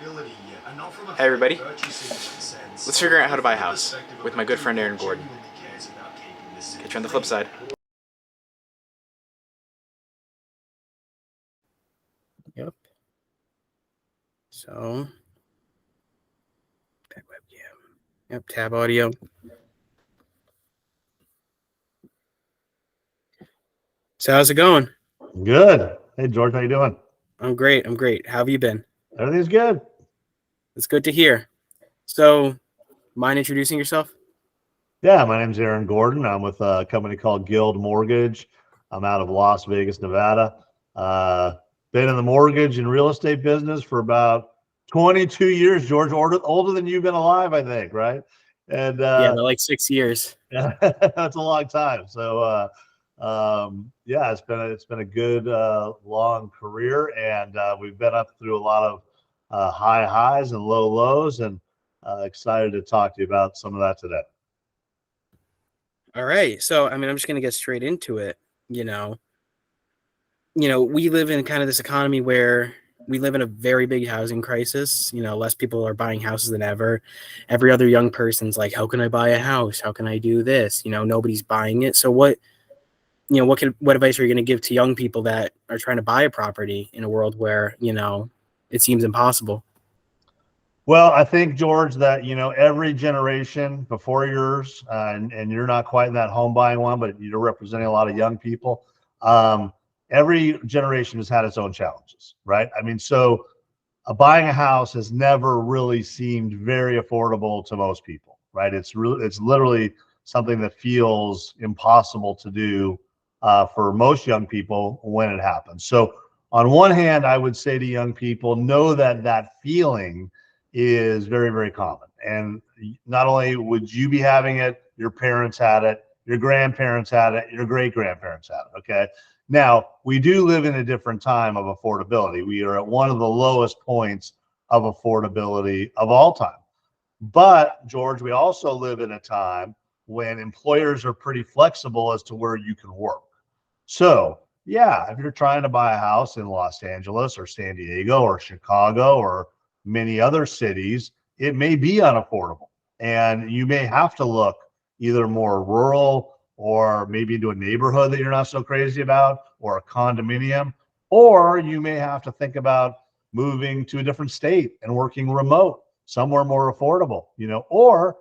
Hey everybody, let's figure out how to buy a house with my good friend Aaron Gordon. Catch you on the flip side. Yep. So, back webcam. Yep, tab audio. So how's it going? Good. Hey George, how you doing? I'm great. How have you been? Everything's good. It's good to hear. So, mind introducing yourself? Yeah, my name's Aaron Gordon. I'm with a company called Guild Mortgage. I'm out of Las Vegas, Nevada. Been in the mortgage and real estate business for about 22 years, George. Older than you've been alive, I think, right? And Yeah, about like 6 years. that's a long time. So yeah, it's been a good long career, and we've been up through a lot of high highs and low lows, and excited to talk to you about some of that today. All right. So, I'm just going to get straight into it. You know, we live in kind of this economy where we live in a very big housing crisis. Less people are buying houses than ever. Every other young person's like, how can I buy a house? How can I do this? Nobody's buying it. So what advice are you going to give to young people that are trying to buy a property in a world where, it seems impossible? Well, I think, George, that every generation before yours, and you're not quite in that home buying one, but you're representing a lot of young people. Every generation has had its own challenges, right? I mean, so buying a house has never really seemed very affordable to most people, right? It's literally something that feels impossible to do for most young people when it happens. So on one hand, I would say to young people, know that that feeling is very, very common. And not only would you be having it, your parents had it, your grandparents had it, your great grandparents had it. Okay. Now, we do live in a different time of affordability. We are at one of the lowest points of affordability of all time. But, George, we also live in a time when employers are pretty flexible as to where you can work. So, yeah, if you're trying to buy a house in Los Angeles or San Diego or Chicago or many other cities, it may be unaffordable. And you may have to look either more rural or maybe into a neighborhood that you're not so crazy about, or a condominium, or you may have to think about moving to a different state and working remote, somewhere more affordable, or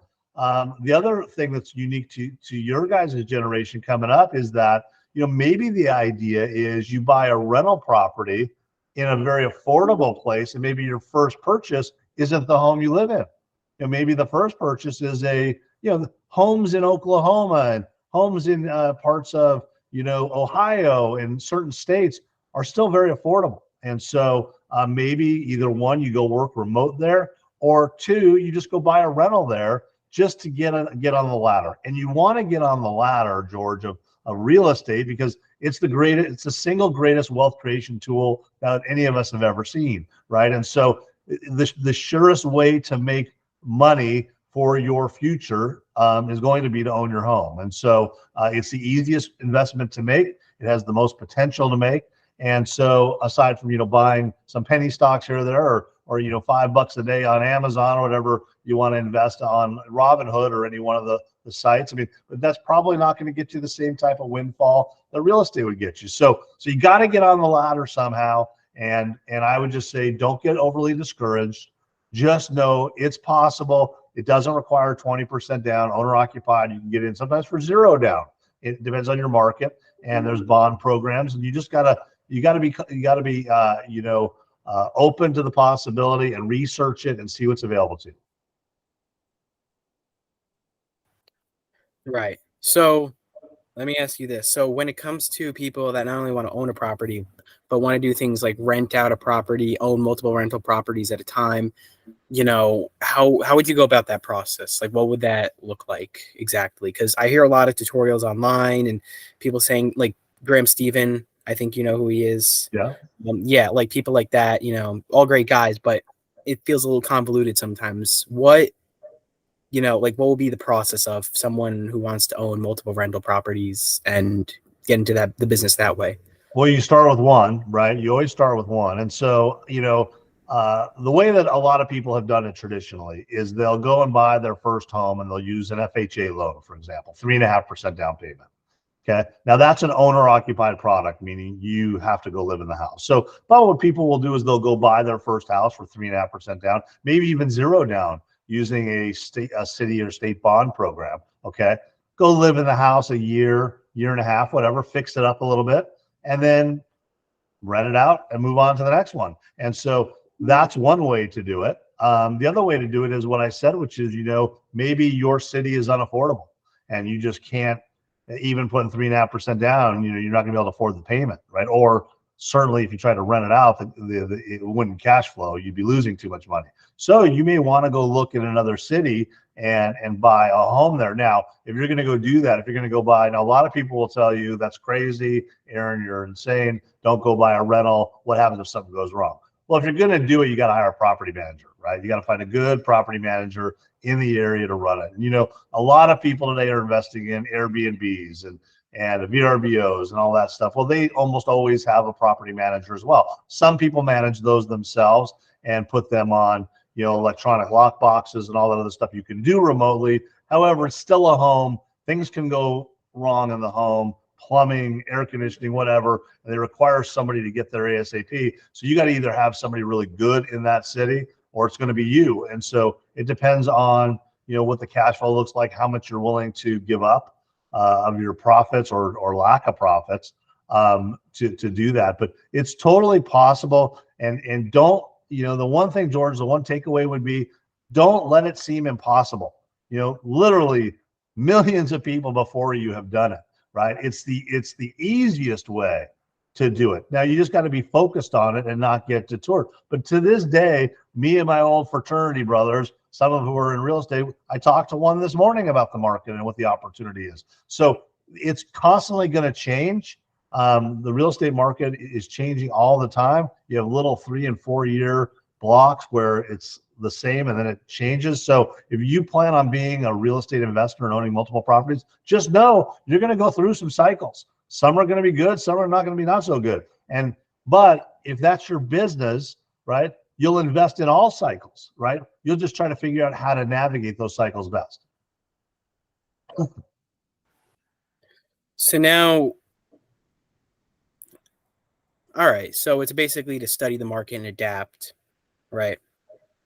the other thing that's unique to your guys' generation coming up is that, maybe the idea is you buy a rental property in a very affordable place, and maybe your first purchase isn't the home you live in. Maybe the first purchase is homes in Oklahoma and homes in parts of, Ohio and certain states are still very affordable. And so maybe either one, you go work remote there, or two, you just go buy a rental there just to get on the ladder. And you want to get on the ladder, George, of real estate, because it's the single greatest wealth creation tool that any of us have ever seen, right? And so the surest way to make money for your future is going to be to own your home. And so it's the easiest investment to make. It has the most potential to make. And so aside from, buying some penny stocks here or there, or $5 a day on Amazon or whatever you want to invest on Robinhood or any one of the sites, I mean, but that's probably not going to get you the same type of windfall that real estate would get you. So you got to get on the ladder somehow. And I would just say, don't get overly discouraged. Just know it's possible. It doesn't require 20% down, owner occupied. You can get in sometimes for zero down. It depends on your market, and there's bond programs, and you gotta be open to the possibility and research it and see what's available to you. Right. So let me ask you this. So when it comes to people that not only want to own a property, but want to do things like rent out a property, own multiple rental properties at a time, how would you go about that process? Like, what would that look like exactly? Because I hear a lot of tutorials online and people saying, like Graham Stephan, I think you know who he is. Yeah. Yeah, like people like that, all great guys, but it feels a little convoluted sometimes. What will be the process of someone who wants to own multiple rental properties and get into the business that way? Well, you start with one, right? You always start with one. And so, The way that a lot of people have done it traditionally is they'll go and buy their first home and they'll use an FHA loan, for example, 3.5% down payment. Okay. Now that's an owner occupied product, meaning you have to go live in the house. So, but what people will do is they'll go buy their first house for 3.5% down, maybe even 0 down using a city or state bond program. Okay. Go live in the house a year, year and a half, whatever, fix it up a little bit, and then rent it out and move on to the next one. And so that's one way to do it. The other way to do it is what I said, which is, maybe your city is unaffordable and you just can't even putting 3.5% down, you're not gonna be able to afford the payment, right? Or certainly if you try to rent it out, it wouldn't cash flow. You'd be losing too much money. So you may want to go look in another city and buy a home there. Now, if you're going to go do that, if you're going to go buy, now a lot of people will tell you that's crazy, Aaron, you're insane. Don't go buy a rental. What happens if something goes wrong? Well, if you're going to do it, you got to hire a property manager, right? You got to find a good property manager in the area to run it. And, a lot of people today are investing in Airbnbs and VRBOs and all that stuff. Well, they almost always have a property manager as well. Some people manage those themselves and put them on, electronic lock boxes and all that other stuff you can do remotely. However, it's still a home. Things can go wrong in the home, plumbing, air conditioning, whatever, and they require somebody to get there ASAP. So you got to either have somebody really good in that city or it's going to be you. And so it depends on, what the cash flow looks like, how much you're willing to give up of your profits or lack of profits to do that. But it's totally possible. And don't, the one thing, George, the one takeaway would be, don't let it seem impossible. Literally millions of people before you have done it, right? It's the easiest way to do it. Now you just got to be focused on it and not get detoured. But to this day, me and my old fraternity brothers, some of who are in real estate, I talked to one this morning about the market and what the opportunity is. So it's constantly going to change. The real estate market is changing all the time. You have little 3 and 4 year blocks where it's the same and then it changes. So if you plan on being a real estate investor and owning multiple properties, just know you're going to go through some cycles. Some are going to be good, some are not going to be not so good. But if that's your business, right, you'll invest in all cycles, right? You'll just try to figure out how to navigate those cycles best. So now, all right, so it's basically to study the market and adapt, right?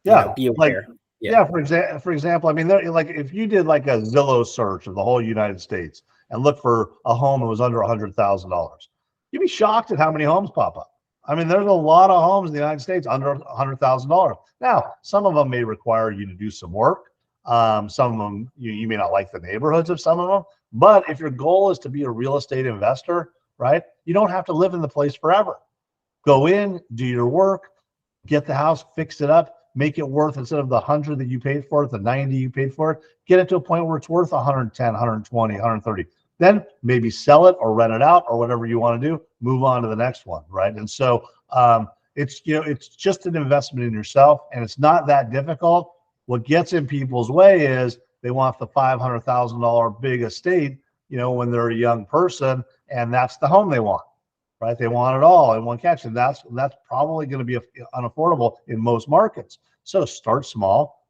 Yeah, be aware. For example, I mean, like if you did like a Zillow search of the whole United States and look for a home that was under $100,000, you'd be shocked at how many homes pop up. I mean, there's a lot of homes in the United States under $100,000. Now, some of them may require you to do some work. Some of them, you may not like the neighborhoods of some of them. But if your goal is to be a real estate investor, right, you don't have to live in the place forever. Go in, do your work, get the house, fix it up, make it worth, instead of the 100 that you paid for it, the 90 you paid for it, get it to a point where it's worth 110, 120, 130. Then maybe sell it or rent it out or whatever you want to do, move on to the next one, right? And so it's just an investment in yourself, and it's not that difficult. What gets in people's way is they want the $500,000 big estate, when they're a young person, and that's the home they want, right? They want it all in one catch, and that's probably going to be unaffordable in most markets. So start small,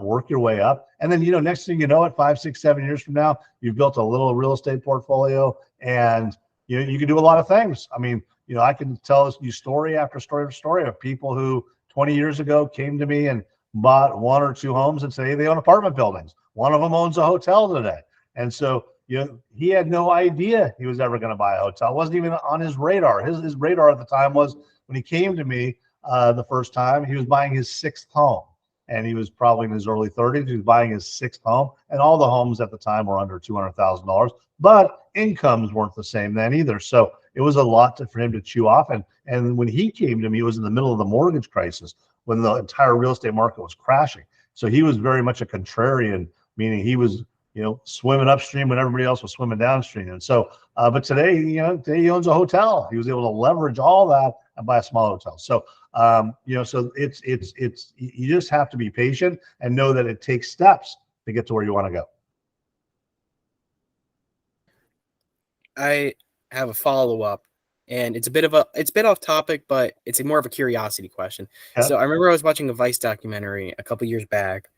work your way up, and then next thing you know, it 5, 6, 7 years from now, you've built a little real estate portfolio, and you can do a lot of things. I mean, I can tell you story after story after story of people who 20 years ago came to me and bought 1 or 2 homes, and say they own apartment buildings. One of them owns a hotel today, and so he had no idea he was ever going to buy a hotel. It wasn't even on his radar. His radar at the time was, when he came to me the first time, he was buying his 6th home, and he was probably in his early 30s. He was buying his 6th home, and all the homes at the time were under $200,000, but incomes weren't the same then either. So it was a lot for him to chew off. And when he came to me, it was in the middle of the mortgage crisis, when the entire real estate market was crashing. So he was very much a contrarian, meaning he was, swimming upstream when everybody else was swimming downstream. And so, but today, today he owns a hotel. He was able to leverage all that and buy a small hotel. So, so it's you just have to be patient and know that it takes steps to get to where you want to go. I have a follow-up, and it's a bit off topic, but it's more of a curiosity question. Yeah. So I remember I was watching a Vice documentary a couple years back,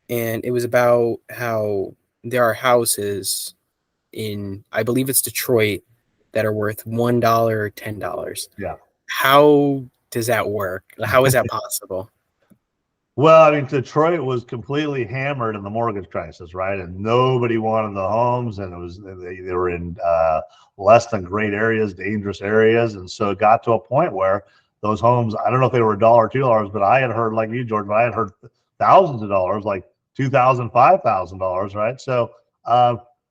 and it was about how there are houses in, I believe it's Detroit, that are worth $1 or $10. Yeah. How does that work? How is that possible? Well, I mean, Detroit was completely hammered in the mortgage crisis, right? And nobody wanted the homes, and they were in less than great areas, dangerous areas, and so it got to a point where those homes, I don't know if they were $1 or $2, but I had heard, like you, George, but I had heard thousands of dollars, like $2,000, $5,000, right? So,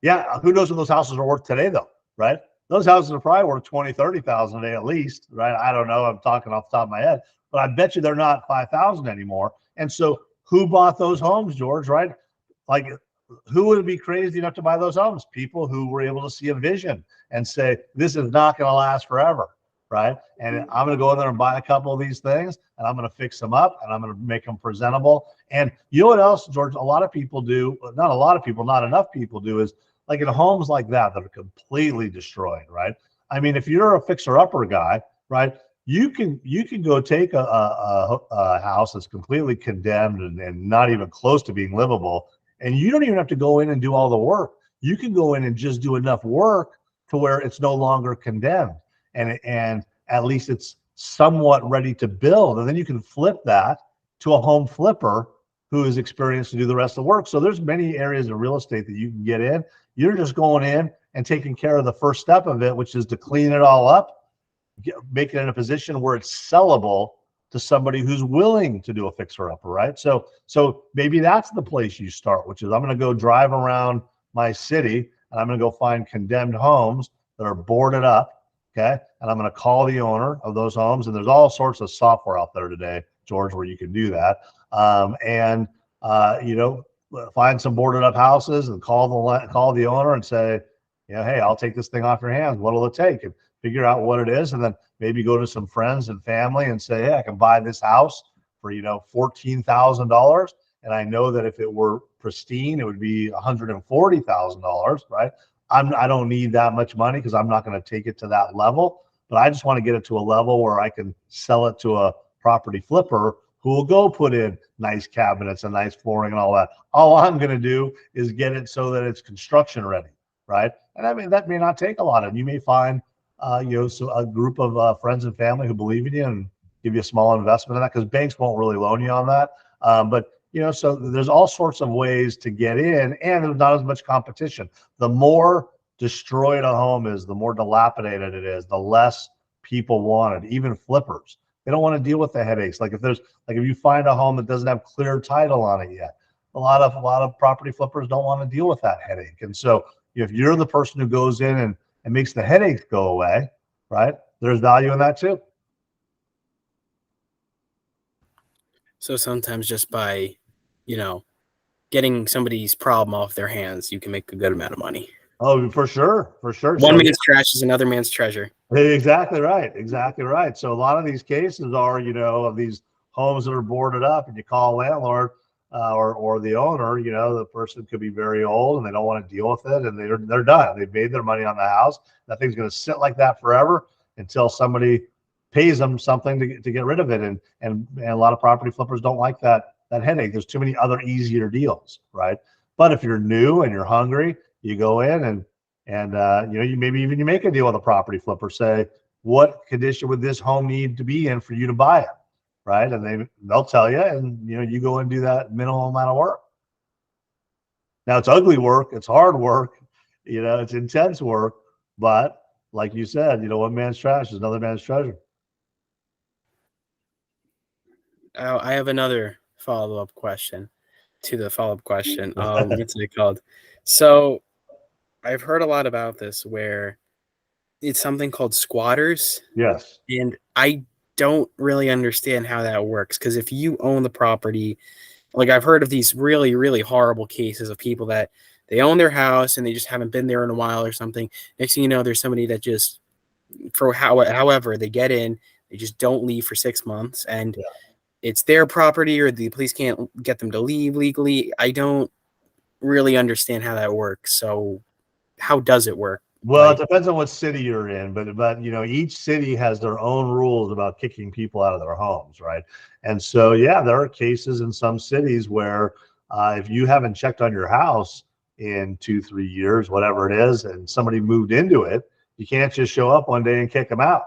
yeah, who knows what those houses are worth today, though, right? Those houses are probably worth $20,000, $30,000 a day at least, right? I don't know. I'm talking off the top of my head, but I bet you they're not 5,000 anymore. And so who bought those homes, George, right? Like, who would be crazy enough to buy those homes? People who were able to see a vision and say, this is not going to last forever, right? And I'm going to go in there and buy a couple of these things, and I'm going to fix them up, and I'm going to make them presentable. And you know what else, George, a lot of people do, not a lot of people, not enough people do, is like in homes like that are completely destroyed, right? I mean, if you're a fixer-upper guy, right, you can go take a house that's completely condemned and not even close to being livable, and you don't even have to go in and do all the work. You can go in and just do enough work to where it's no longer condemned, and at least it's somewhat ready to build, and then you can flip that to a home flipper who is experienced to do the rest of the work. So there's many areas of real estate that you can get in. You're just going in and taking care of the first step of it, which is to clean it all up, make it in a position where it's sellable to somebody who's willing to do a fixer-upper, right? So maybe that's the place you start, which is I'm going to go drive around my city, and I'm going to go find condemned homes that are boarded up, okay? And I'm going to call the owner of those homes, and there's all sorts of software out there today, George, where you can do that. Find some boarded up houses and call the owner and say, hey, I'll take this thing off your hands. What'll it take? And figure out what it is, and then maybe go to some friends and family and say, hey, I can buy this house for $14,000, and I know that if it were pristine, it would be $140,000, right? I don't need that much money because I'm not going to take it to that level, but I just want to get it to a level where I can sell it to a property flipper who will go put in nice cabinets and nice flooring and all that. All I'm going to do is get it so that it's construction ready, right? And I mean, that may not take a lot, and you may find so a group of friends and family who believe in you and give you a small investment in that, because banks won't really loan you on that. So there's all sorts of ways to get in, and there's not as much competition. The more destroyed a home is, the more dilapidated it is, the less people want it, even flippers. They don't want to deal with the headaches. Like if you find a home that doesn't have clear title on it yet, a lot of property flippers don't want to deal with that headache. And so if you're the person who goes in and makes the headaches go away, right, there's value in that too. So sometimes just by, getting somebody's problem off their hands, you can make a good amount of money. Oh, for sure. One man's trash is another man's treasure. Exactly right. So a lot of these cases are, of these homes that are boarded up, and you call a landlord or the owner, the person could be very old and they don't want to deal with it, and they're done. They've made their money on the house. That thing's going to sit like that forever until somebody pays them something to get rid of it. And a lot of property flippers don't like that headache. There's too many other easier deals, right? But if you're new and you're hungry, you go in and you maybe even you make a deal with a property flipper. Say, what condition would this home need to be in for you to buy it, right? And they'll tell you, and you go and do that minimal amount of work. Now it's ugly work, it's hard work, it's intense work, but like you said, one man's trash is another man's treasure. I have another follow-up question to the follow-up question. What's it called? So I've heard a lot about this where it's something called squatters. Yes. And I don't really understand how that works, because if you own the property, like I've heard of these really, really horrible cases of people that they own their house and they just haven't been there in a while or something. Next thing you know, there's somebody that just, for however they get in, they just don't leave for 6 months, and it's their property, or the police can't get them to leave legally. I don't really understand how that works. So how does it work? Well, Like, it depends on what city you're in, but each city has their own rules about kicking people out of their homes, right? And so, yeah, there are cases in some cities where if you haven't checked on your house in 2, 3 years, whatever it is, and somebody moved into it, you can't just show up one day and kick them out,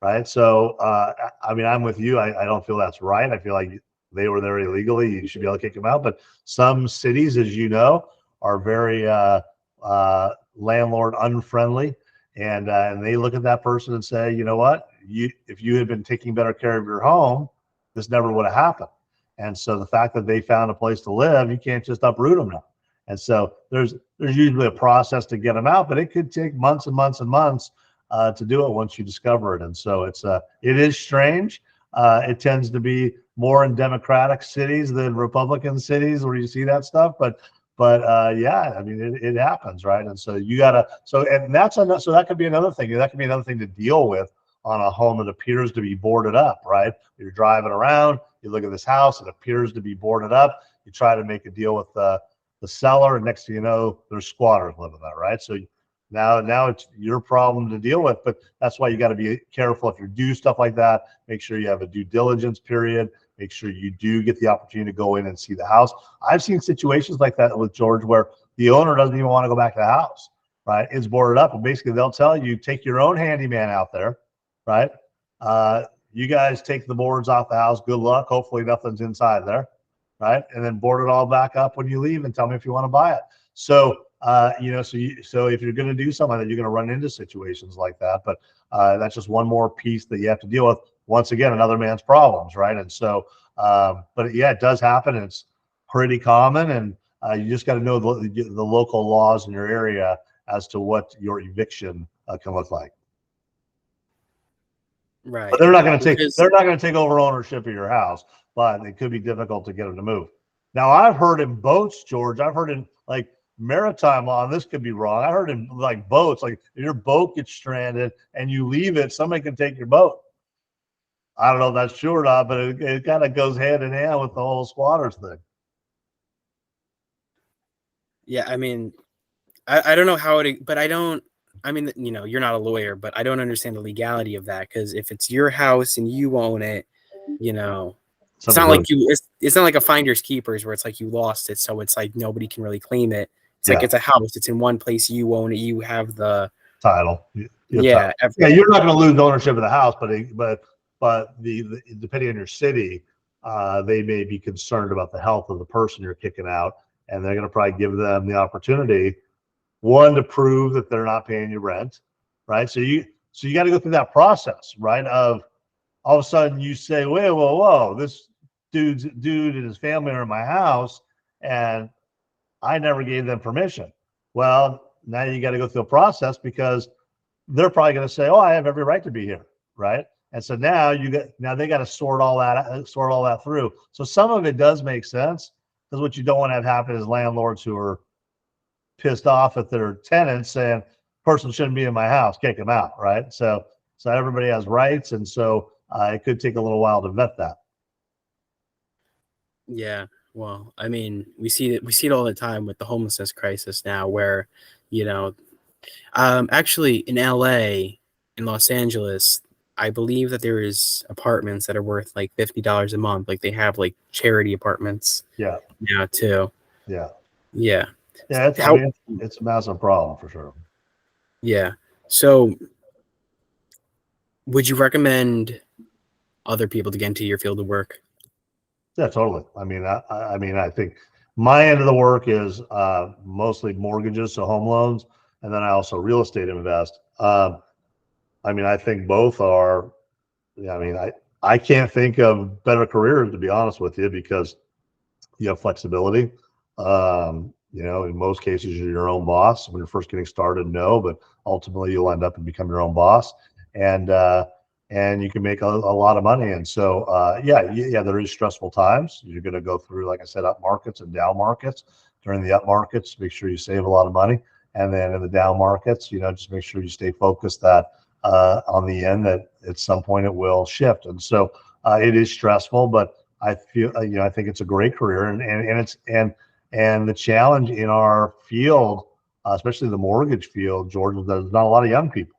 right? So, I mean, I'm with you. I don't feel that's right. I feel like they were there illegally. You should be able to kick them out. But some cities, as you know, are very landlord unfriendly, and they look at that person and say, you know what, if you had been taking better care of your home, this never would have happened. And so the fact that they found a place to live, you can't just uproot them now. And so there's usually a process to get them out, but it could take months and months and months to do it once you discover it. And so it is strange. It tends to be more in Democratic cities than Republican cities where you see that stuff, but yeah, I mean, it happens, right? And so you gotta, so that could be another thing. That could be another thing to deal with on a home that appears to be boarded up, right? You're driving around, you look at this house, it appears to be boarded up. You try to make a deal with the seller, and next thing you know, there's squatters living there, right? So now it's your problem to deal with, but that's why you got to be careful if you do stuff like that. Make sure you have a due diligence period. Make sure you do get the opportunity to go in and see the house. I've seen situations like that with George where the owner doesn't even want to go back to the house, right? It's boarded up, and basically they'll tell you, take your own handyman out there, right? You guys take the boards off the house. Good luck. Hopefully nothing's inside there, right? And then board it all back up when you leave and tell me if you want to buy it. So, so if you're going to do something like that, you're going to run into situations like that. But that's just one more piece that you have to deal with. Once again, another man's problems, right? And so, but yeah, it does happen. And it's pretty common, and you just got to know the local laws in your area as to what your eviction can look like. right. But they're not going to take over ownership of your house, but it could be difficult to get them to move. Now, I've heard in boats, George. I've heard in like maritime law, and this could be wrong. I heard in like boats, like if your boat gets stranded and you leave it, somebody can take your boat. I don't know if that's true or not, but it kind of goes hand in hand with the whole squatters thing. Yeah, I mean, I don't know how it, but I mean, you're not a lawyer, but I don't understand the legality of that, because if it's your house and you own it, it's not like it's not like a finder's keepers where it's like you lost it, so it's like nobody can really claim it. It's like it's a house. It's in one place. You own it. You have the title. Yeah, yeah. You're not going to lose ownership of the house, but the depending on your city, they may be concerned about the health of the person you're kicking out, and they're going to probably give them the opportunity, one, to prove that they're not paying you rent, right? So you got to go through that process, right? Of all of a sudden you say, whoa, this dude and his family are in my house, and I never gave them permission. Well, now you got to go through a process, because they're probably going to say, oh, I have every right to be here, right? And so now they got to sort all that through. So some of it does make sense, because what you don't want to have happen is landlords who are pissed off at their tenants saying, person shouldn't be in my house, kick them out, right? So everybody has rights, and so it could take a little while to vet that. Yeah, well, I mean, we see it all the time with the homelessness crisis now, where, actually in LA, in Los Angeles, I believe that there is apartments that are worth like $50 a month. Like they have like charity apartments. Yeah. Now too. Yeah. Yeah. Yeah. It's a massive problem for sure. Yeah. So would you recommend other people to get into your field of work? Yeah, totally. I mean, I think my end of the work is mostly mortgages, so home loans, and then I also real estate invest. I mean, I think both are. I mean, I can't think of better careers, to be honest with you, because you have flexibility. In most cases, you're your own boss. When you're first getting started, no, but ultimately you'll end up and become your own boss, and you can make a lot of money. And so, there is stressful times. You're going to go through, like I said, up markets and down markets. During the up markets, make sure you save a lot of money, and then in the down markets, just make sure you stay focused that on the end that at some point it will shift. And so it is stressful, but I feel, I think it's a great career, and the challenge in our field especially the mortgage field, George, there's not a lot of young people.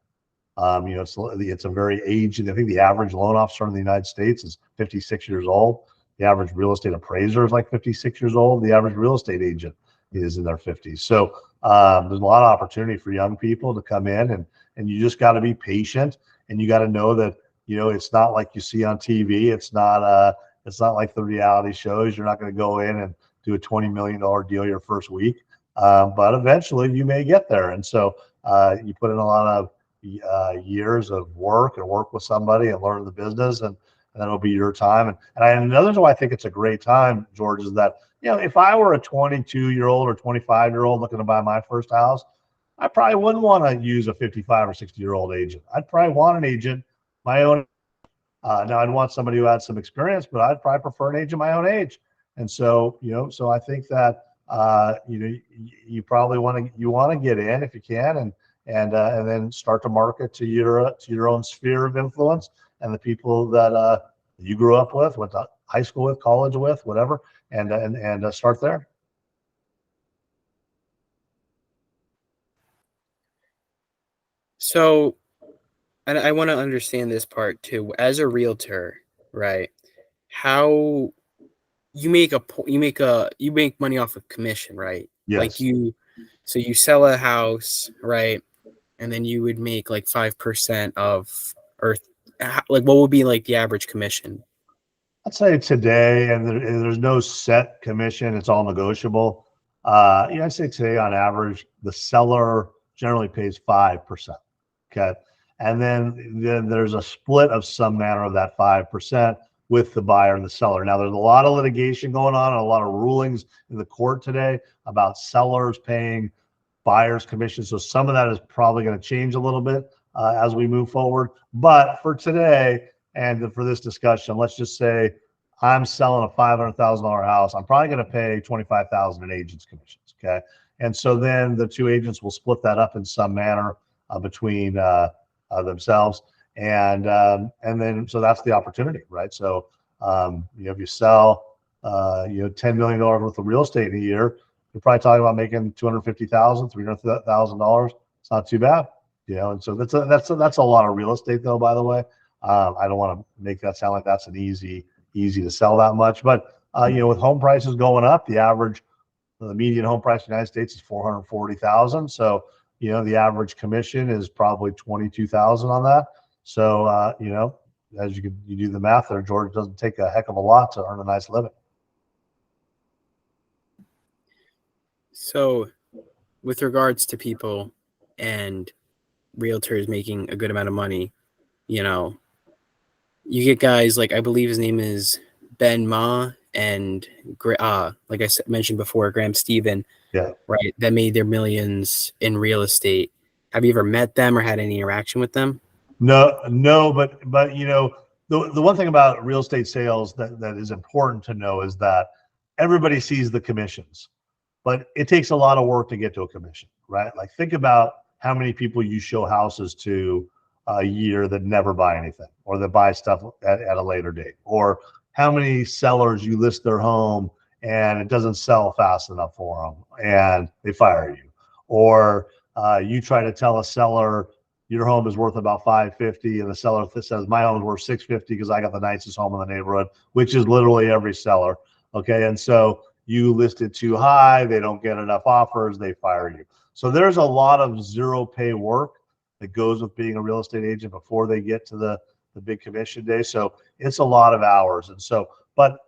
It's a very aged. I think the average loan officer in the United States is 56 years old. The average real estate appraiser is like 56 years old. The average real estate agent is in their 50s. So there's a lot of opportunity for young people to come in, and you just got to be patient, and you got to know that it's not like you see on TV. It's not like the reality shows. You're not going to go in and do a $20 million deal your first week, but eventually you may get there. And so you put in a lot of years of work and work with somebody and learn the business, and then it'll be your time. And another reason why I think it's a great time, George, is that if I were a 22-year-old or 25-year-old looking to buy my first house, I probably wouldn't want to use a 55 or 60-year-old agent. I'd probably want an agent my own. Now I'd want somebody who had some experience, but I'd probably prefer an agent my own age. And so so I think that you probably want to get in if you can, and then start to market to your own sphere of influence and the people that you grew up with, went to high school with, college with, whatever, and start there. So, and I want to understand this part too. As a realtor, right? How you make money off of commission, right? Yes. Like you sell a house, right? And then you would make like 5% of, or like what would be like the average commission? I'd say today, and there's no set commission. It's all negotiable. I'd say today on average, the seller generally pays 5%. Okay. And then there's a split of some manner of that 5% with the buyer and the seller. Now, there's a lot of litigation going on and a lot of rulings in the court today about sellers paying buyers commission. So some of that is probably going to change a little bit as we move forward. But for today and for this discussion, let's just say I'm selling a $500,000 house. I'm probably going to pay $25,000 in agents commissions. Okay. And so then the two agents will split that up in some manner between themselves. And then, so that's the opportunity, right? So, if you sell, $10 million worth of real estate in a year, you're probably talking about making $250,000, $300,000. It's not too bad, and so that's a lot of real estate though, by the way. I don't want to make that sound like that's an easy to sell that much, but with home prices going up, the median home price in the United States is $440,000. So, the average commission is probably $22,000 on that. So, as you do the math there, George, it doesn't take a heck of a lot to earn a nice living. So, with regards to people and realtors making a good amount of money, you get guys like, I believe his name is Ben Ma, and like I mentioned before, Graham Stephan, yeah, right, that made their millions in real estate. Have you ever met them or had any interaction with them? No, but the one thing about real estate sales that is important to know is that everybody sees the commissions, but it takes a lot of work to get to a commission, right? Like, think about how many people you show houses to a year that never buy anything, or that buy stuff at a later date, or how many sellers you list their home and it doesn't sell fast enough for them and they fire you, or you try to tell a seller your home is worth about $550, and the seller says my home is worth $650 because I got the nicest home in the neighborhood, which is literally every seller. Okay, and so you list it too high, they don't get enough offers, they fire you. So there's a lot of zero pay work that goes with being a real estate agent before they get to the big commission day. So it's a lot of hours. And so, but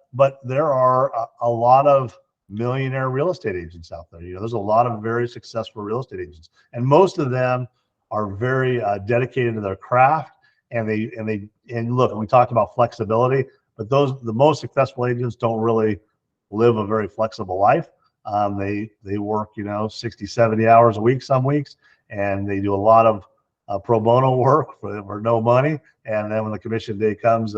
there are a lot of millionaire real estate agents out there. There's a lot of very successful real estate agents, and most of them are very dedicated to their craft. And look, we talked about flexibility, but the most successful agents don't really live a very flexible life. They work 60, 70 hours a week some weeks, and they do a lot of pro bono work for no money. And then when the commission day comes,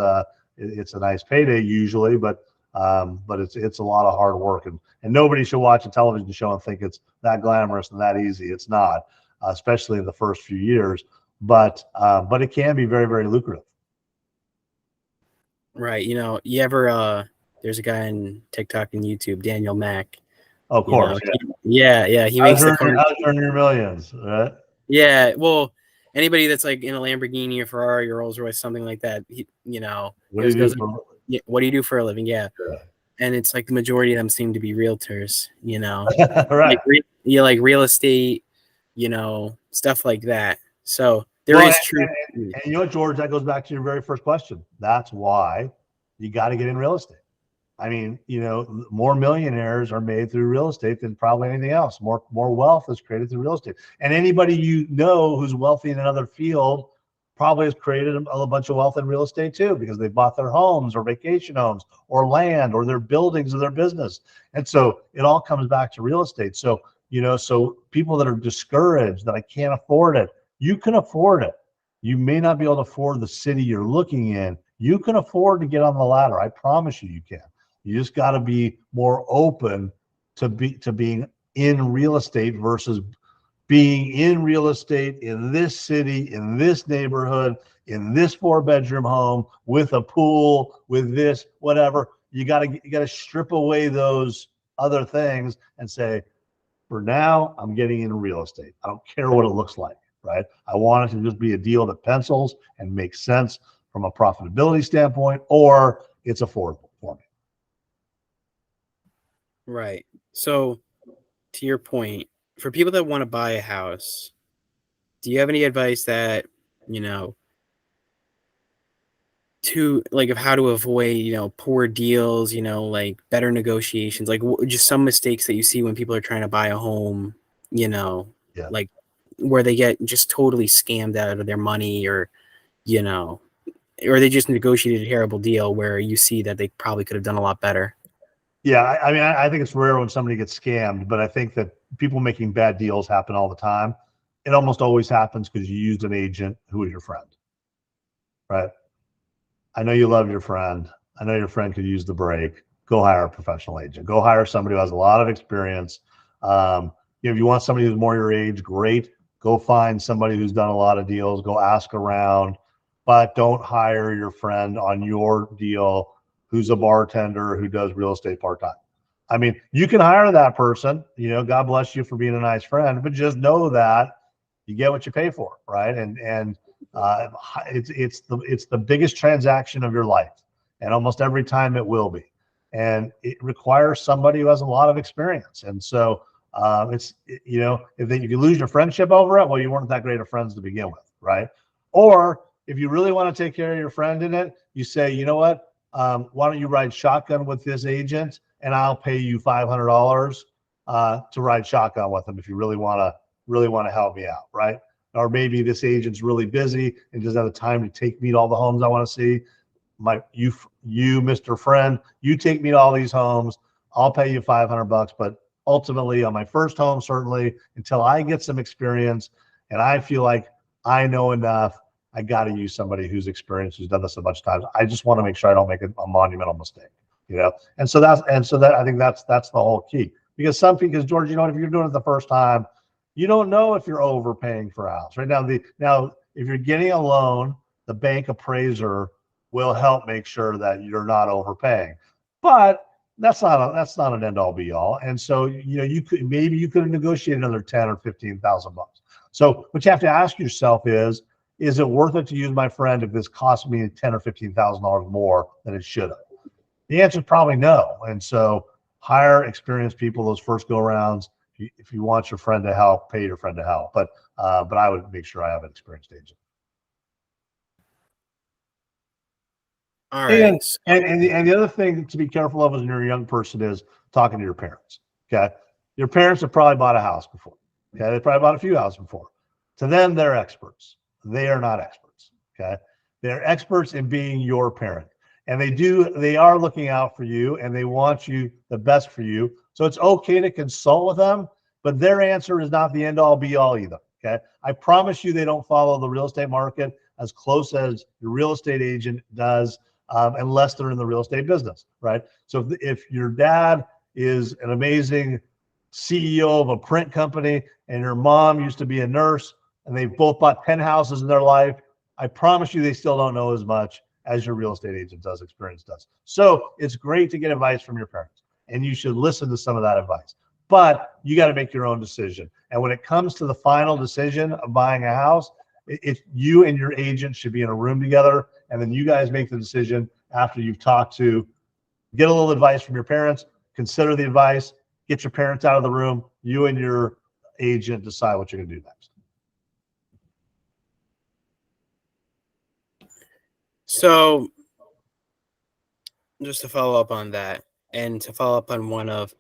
it's a nice payday usually, but it's a lot of hard work, and nobody should watch a television show and think it's that glamorous and that easy. It's not, especially in the first few years, but it can be very, very lucrative. Right. You ever there's a guy on TikTok and YouTube, Daniel Mack. Of course. Yeah. He How makes to the earn, car. how to earn your millions, right? Yeah, well, anybody that's like in a Lamborghini or Ferrari or Rolls Royce, something like that, he What do you do goes, for? yeah, what do you do for a living? Yeah. Yeah. And it's like the majority of them seem to be realtors, Right. like real estate, stuff like that. So there Well, is truth. and you know what, George? That goes back to your very first question. That's why you got to get in real estate. I mean, more millionaires are made through real estate than probably anything else. More wealth is created through real estate. And anybody who's wealthy in another field probably has created a bunch of wealth in real estate too, because they bought their homes or vacation homes or land or their buildings or their business. And so it all comes back to real estate. So, so people that are discouraged that I can't afford it, you can afford it. You may not be able to afford the city you're looking in. You can afford to get on the ladder. I promise you can. You just got to be more open to being in real estate versus being in real estate in this city, in this neighborhood, in this 4-bedroom home with a pool, with this, whatever. You got to strip away those other things and say, for now, I'm getting into real estate. I don't care what it looks like, right? I want it to just be a deal that pencils and makes sense from a profitability standpoint, or it's affordable for me. Right. So to your point, for people that want to buy a house, do you have any advice that, to like of how to avoid, poor deals, like better negotiations, like just some mistakes that you see when people are trying to buy a home, Yeah. like where they get just totally scammed out of their money or they just negotiated a terrible deal where you see that they probably could have done a lot better. Yeah, I mean, I think it's rare when somebody gets scammed, but I think that people making bad deals happen all the time. It almost always happens because you used an agent who was your friend, right? I know you love your friend. I know your friend could use the break. Go hire a professional agent. Go hire somebody who has a lot of experience. If you want somebody who's more your age, great. Go find somebody who's done a lot of deals. Go ask around, but don't hire your friend on your deal who's a bartender who does real estate part-time. I mean, you can hire that person, God bless you for being a nice friend, but just know that you get what you pay for, right? And it's the biggest transaction of your life, and almost every time it will be, and it requires somebody who has a lot of experience. And so if you lose your friendship over it, well, you weren't that great of friends to begin with, right? Or if you really want to take care of your friend in it, you say, you know what? Why don't you ride shotgun with this agent, and I'll pay you $500 to ride shotgun with him if you really want to help me out, right? Or maybe this agent's really busy and doesn't have the time to take me to all the homes I want to see. You, Mr. Friend, you take me to all these homes. I'll pay you $500, but ultimately on my first home, certainly until I get some experience and I feel like I know enough, I got to use somebody who's experienced, who's done this a bunch of times. I just want to make sure I don't make a monumental mistake, And so I think that's the whole key. Because George, if you're doing it the first time, you don't know if you're overpaying for a house. Right now, if you're getting a loan, the bank appraiser will help make sure that you're not overpaying. But that's not an end all be all. And so you could have negotiated another $10,000 or $15,000. So what you have to ask yourself is it worth it to use my friend if this costs me $10,000 or $15,000 more than it should have? The answer is probably no. And so hire experienced people those first go rounds. If you want your friend to help, pay your friend to help. But I would make sure I have an experienced agent. All right. And the other thing to be careful of as you're a young person is talking to your parents. Okay. Your parents have probably bought a house before. Okay. They probably bought a few houses before. To them, they're experts. They are not experts. Okay. They're experts in being your parent. And they are looking out for you and they want you the best for you. So it's okay to consult with them, but their answer is not the end all be all either. Okay. I promise you they don't follow the real estate market as close as your real estate agent does, unless they're in the real estate business, right? So if your dad is an amazing CEO of a print company and your mom used to be a nurse and they've both bought 10 houses in their life, I promise you they still don't know as much as your real estate agent does, experience does. So it's great to get advice from your parents, and you should listen to some of that advice. But you got to make your own decision. And when it comes to the final decision of buying a house, if you and your agent should be in a room together, and then you guys make the decision after you've talked to, get a little advice from your parents, consider the advice, get your parents out of the room, you and your agent decide what you're going to do next. So just to follow up on that, and to follow up on one of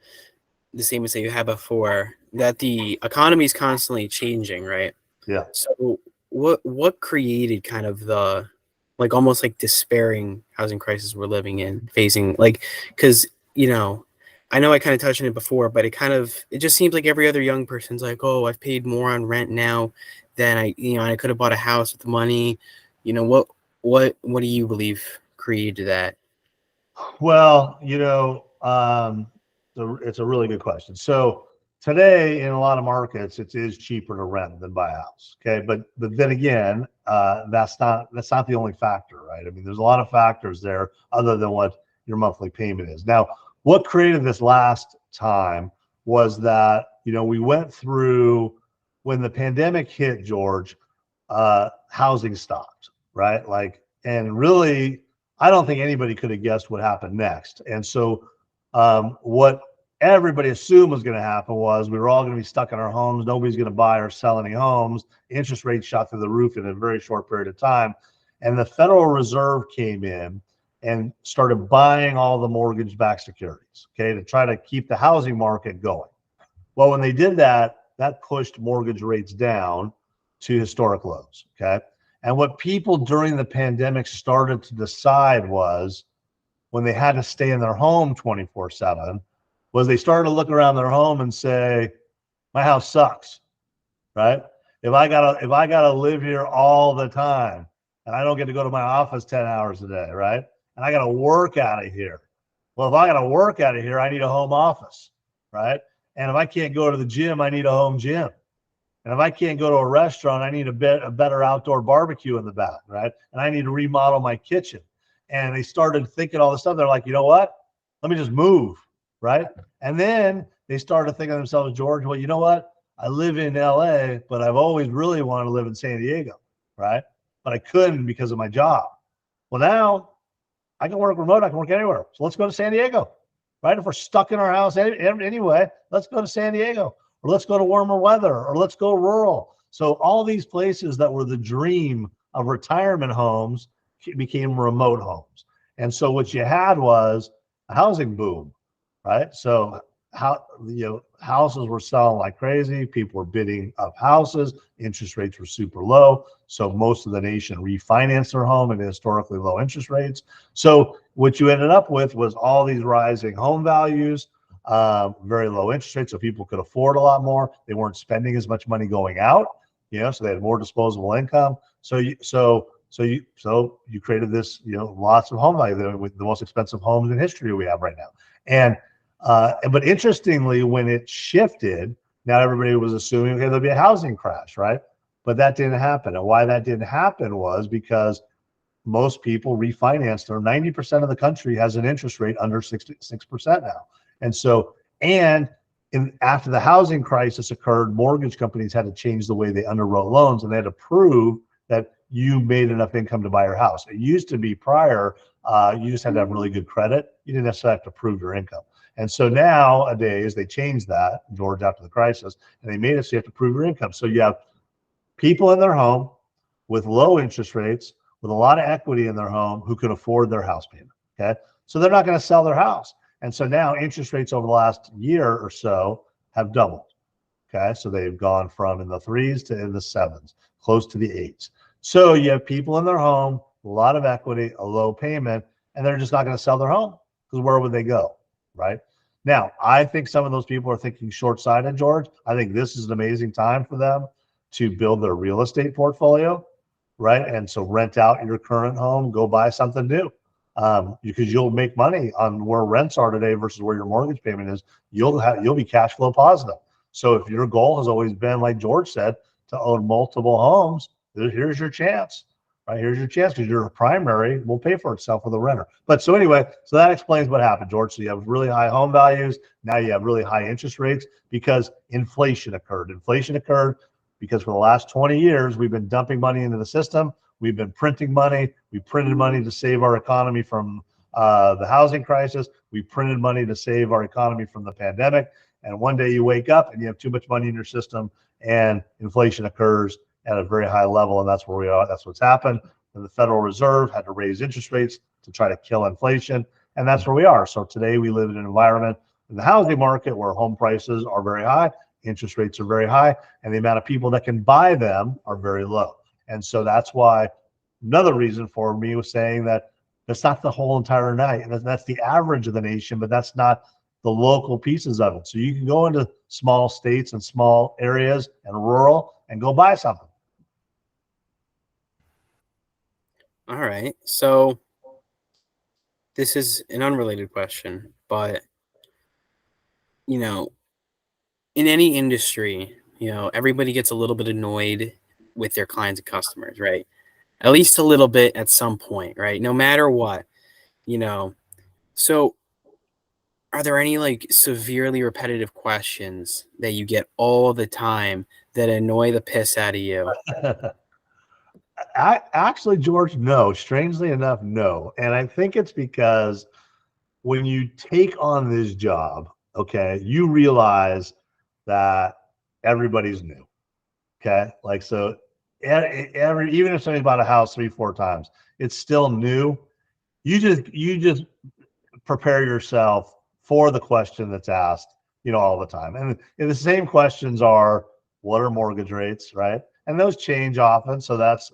the statements that you had before, that the economy is constantly changing, right? Yeah. So what created kind of the, like, almost like despairing housing crisis we're living in, facing, like, because, you know, I know I kind of touched on it before, but it just seems like every other young person's like, oh, I've paid more on rent now than I could have bought a house with the money. You know, what do you believe created that? Well, it's a really good question. So today in a lot of markets, it is cheaper to rent than buy a house. Okay. But then again, that's not the only factor, right? I mean, there's a lot of factors there other than what your monthly payment is. Now, what created this last time was that, we went through, when the pandemic hit, George, housing stopped, right? And really, I don't think anybody could have guessed what happened next. And so what everybody assumed was going to happen was we were all going to be stuck in our homes. Nobody's going to buy or sell any homes. Interest rates shot through the roof in a very short period of time. And the Federal Reserve came in and started buying all the mortgage-backed securities, okay, to try to keep the housing market going. Well, when they did that, that pushed mortgage rates down to historic lows, okay? And what people during the pandemic started to decide was, when they had to stay in their home 24/7, was they started to look around their home and say, my house sucks, right? If I gotta live here all the time and I don't get to go to my office 10 hours a day, right? And I got to work out of here. Well, if I got to work out of here, I need a home office, right? And if I can't go to the gym, I need a home gym. And if I can't go to a restaurant, I need a better outdoor barbecue in the back, right? And I need to remodel my kitchen. And they started thinking all this stuff. They're like, you know what? Let me just move, right? And then they started thinking to themselves, George, well, you know what? I live in LA, but I've always really wanted to live in San Diego, right? But I couldn't because of my job. Well, now I can work remote. I can work anywhere. So let's go to San Diego, right? If we're stuck in our house anyway, let's go to San Diego, or let's go to warmer weather, or let's go rural. So all these places that were the dream of retirement homes became remote homes. And so what you had was a housing boom, right? So houses were selling like crazy. People were bidding up houses. Interest rates were super low. So most of the nation refinanced their home at historically low interest rates. So what you ended up with was all these rising home values, very low interest rates. So people could afford a lot more. They weren't spending as much money going out, so they had more disposable income. So you created this, lots of home value with the most expensive homes in history we have right now. And but interestingly, when it shifted, now everybody was assuming, okay, there'll be a housing crash, right? But that didn't happen. And why that didn't happen was because most people refinanced, or 90% of the country has an interest rate under 6% now. And so, after the housing crisis occurred, mortgage companies had to change the way they underwrote loans, and they had to prove that you made enough income to buy your house. It used to be prior, you just had to have really good credit. You didn't necessarily have to prove your income. And so nowadays they changed that, George, after the crisis, and they made it so you have to prove your income. So you have people in their home with low interest rates, with a lot of equity in their home, who can afford their house payment. Okay. So they're not going to sell their house. And so now interest rates over the last year or so have doubled. Okay. So they've gone from in the 3s to in the 7s, close to the 8s. So you have people in their home, a lot of equity, a low payment, and they're just not going to sell their home, because where would they go? Right now, I think some of those people are thinking short-sighted, George. I think this is an amazing time for them to build their real estate portfolio, right? And so rent out your current home, go buy something new, because you'll make money on where rents are today versus where your mortgage payment is. You'll be cash flow positive. So if your goal has always been, like George said, to own multiple homes, here's your chance. right? Here's your chance because your primary will pay for itself with a renter. But so anyway, so that explains what happened, George. So you have really high home values. Now you have really high interest rates because inflation occurred. Inflation occurred because for the last 20 years, we've been dumping money into the system. We've been printing money. We printed money to save our economy from the housing crisis. We printed money to save our economy from the pandemic. And one day you wake up and you have too much money in your system and inflation occurs at a very high level. And that's where we are. That's what's happened. And the Federal Reserve had to raise interest rates to try to kill inflation. And that's where we are. So today we live in an environment in the housing market where home prices are very high, interest rates are very high, and the amount of people that can buy them are very low. And so that's why another reason for me was saying that that's not the whole entire night. That's the average of the nation, but that's not the local pieces of it. So you can go into small states and small areas and rural and go buy something. All right. So this is an unrelated question, but you know, in any industry, everybody gets a little bit annoyed with their clients and customers, right? At least a little bit at some point, right? No matter what, So are there any like severely repetitive questions that you get all the time that annoy the piss out of you? Actually, George, no. Strangely enough, no. And I think it's because when you take on this job, okay, you realize that everybody's new. Okay. Like, so even if somebody bought a house 3-4 times, it's still new. You just prepare yourself for the question that's asked, all the time. And the same questions are, what are mortgage rates, right? And those change often. So that's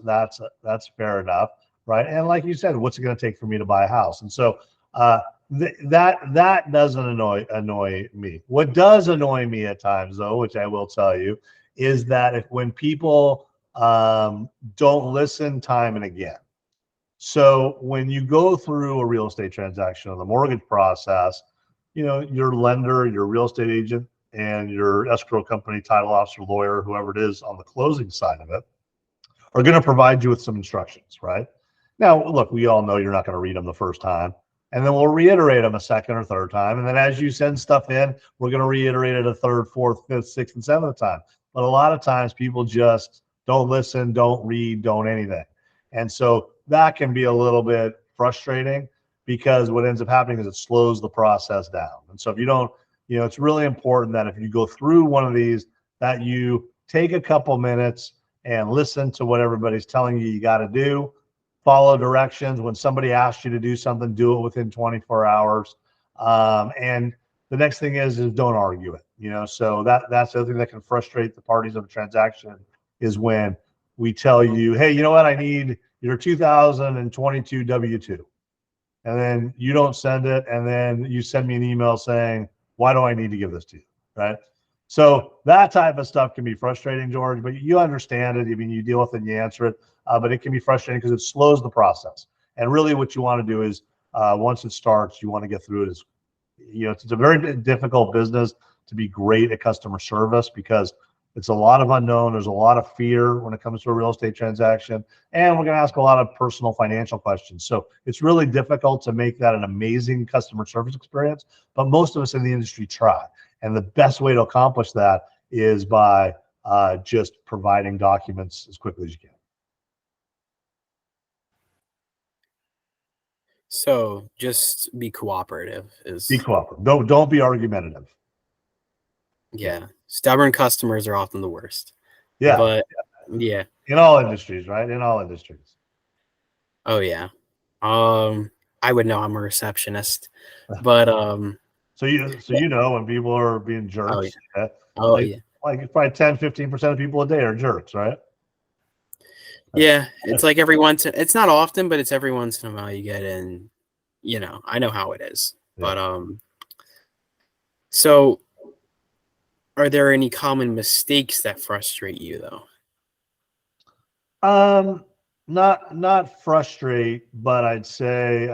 fair enough, right? And like you said, what's it going to take for me to buy a house? And so that doesn't annoy me. What does annoy me at times, though, which I will tell you, is that when people don't listen time and again. So when you go through a real estate transaction or the mortgage process, your lender, your real estate agent, and your escrow company, title officer, lawyer, whoever it is on the closing side of it, are going to provide you with some instructions, right? Now, look, we all know you're not going to read them the first time. And then we'll reiterate them a second or third time. And then as you send stuff in, we're going to reiterate it a third, fourth, fifth, sixth, and seventh time. But a lot of times people just don't listen, don't read, don't anything. And so that can be a little bit frustrating because what ends up happening is it slows the process down. And so if you don't, it's really important that if you go through one of these, that you take a couple minutes and listen to what everybody's telling you got to do. Follow directions. When somebody asks you to do something, do it within 24 hours. And the next thing is don't argue it. So that's the other thing that can frustrate the parties of a transaction is when we tell you, hey, you know what? I need your 2022 W-2. And then you don't send it. And then you send me an email saying, why do I need to give this to you? Right. So that type of stuff can be frustrating, George, but you understand it. I mean, you deal with it and you answer it, but it can be frustrating because it slows the process. And really what you want to do is once it starts, you want to get through it as, it's a very difficult business to be great at customer service because it's a lot of unknown. There's a lot of fear when it comes to a real estate transaction. And we're going to ask a lot of personal financial questions. So it's really difficult to make that an amazing customer service experience. But most of us in the industry try. And the best way to accomplish that is by just providing documents as quickly as you can. So just be cooperative. Be cooperative. Don't be argumentative. Yeah. Stubborn customers are often the worst. Yeah. But yeah. In all industries, right? In all industries. Oh yeah. I would know I'm a receptionist. But so when people are being jerks. Yeah. Like probably 10-15% of people a day are jerks, right? Yeah. It's like it's not often, but it's every once in a while you get in, I know how it is. Yeah. But so are there any common mistakes that frustrate you though? Not frustrate, but I'd say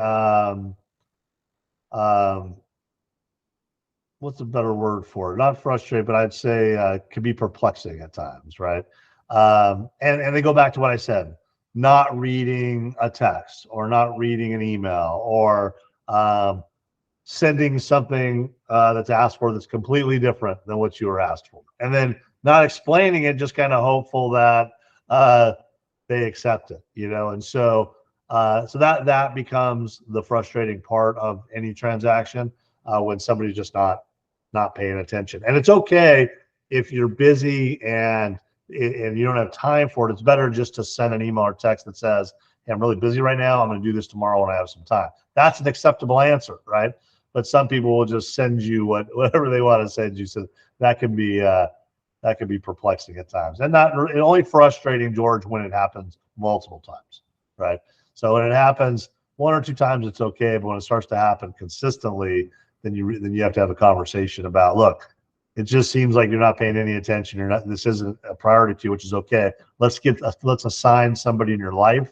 what's a better word for it? Not frustrate, but I'd say could be perplexing at times, right? And they go back to what I said. not reading a text or not reading an email or sending something that's asked for that's completely different than what you were asked for, and then not explaining it, just kind of hopeful that they accept it, and so that becomes the frustrating part of any transaction, when somebody's just not paying attention. And it's okay if you're busy and you don't have time for it. It's better just to send an email or text that says, hey, I'm really busy right now, I'm going to do this tomorrow when I have some time. That's an acceptable answer, right? But some people will just send you whatever they want to send you. So that can be perplexing at times, and only frustrating, George, when it happens multiple times, right? So when it happens one or two times, it's okay, but when it starts to happen consistently, then you have to have a conversation about, look, it just seems like you're not paying any attention. This isn't a priority to you, which is okay. Let's assign somebody in your life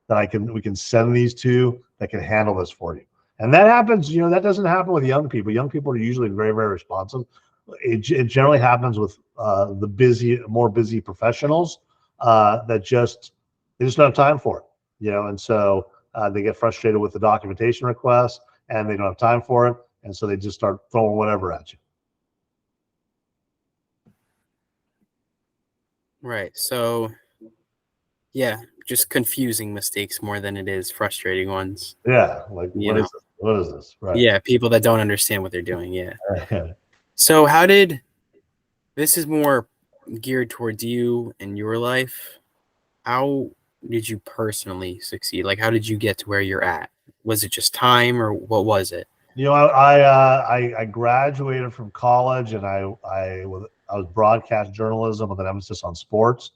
that we can send these to that can handle this for you. And that happens, that doesn't happen with young people. Young people are usually very, very responsive. It generally happens with the more busy professionals that they just don't have time for it, and so they get frustrated with the documentation requests and they don't have time for it, and so they just start throwing whatever at you. Right. So, yeah, just confusing mistakes more than it is frustrating ones. Yeah, like what is this? Right. Yeah, people that don't understand what they're doing. Yeah. So this is more geared towards you and your life. How did you personally succeed? Like, how did you get to where you're at? Was it just time, or what was it? I graduated from college, and I was broadcast journalism with an emphasis on sports.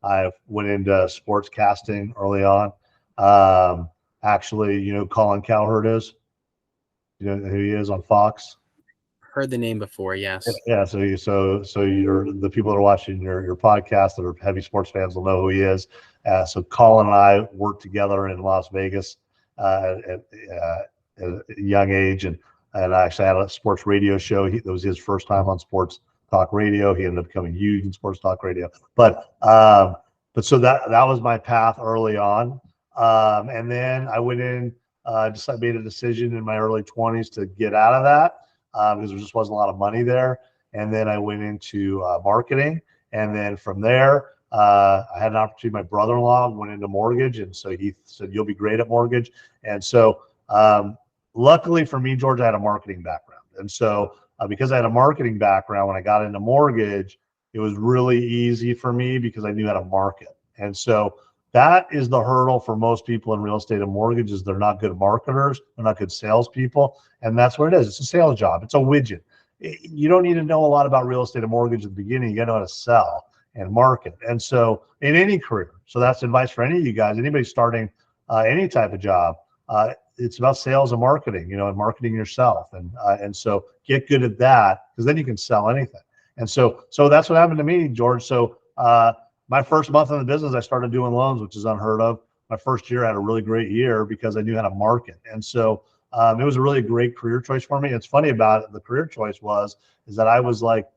I went into sports casting early on. Actually, Colin Cowherd is. You know who he is on Fox? Heard the name before, yes. Yeah. So you're the people that are watching your podcast that are heavy sports fans will know who he is. So Colin and I worked together in Las Vegas at a young age, and I actually had a sports radio show. That was his first time on sports talk radio. He ended up becoming huge in sports talk radio. But so that was my path early on. And then I went in, just I made a decision in my early 20s to get out of that because there just wasn't a lot of money there. And then I went into marketing. And then from there, I had an opportunity. My brother-in-law went into mortgage. And so he said, you'll be great at mortgage. And so luckily for me, George, I had a marketing background. And so because I had a marketing background, when I got into mortgage, it was really easy for me because I knew how to market. And so that is the hurdle for most people in real estate and mortgage is they're not good marketers. They're not good salespeople. And that's what it is. It's a sales job. It's a widget. You don't need to know a lot about real estate and mortgage at the beginning. You got to know how to sell and market. And so in any career, so that's advice for any of you guys, anybody starting any type of job, it's about sales and marketing, and marketing yourself. And so get good at that because then you can sell anything. And so that's what happened to me, George. So my first month in the business, I started doing loans, which is unheard of. My first year, I had a really great year because I knew how to market. And so it was a really great career choice for me. It's funny about it. The career choice is that I was like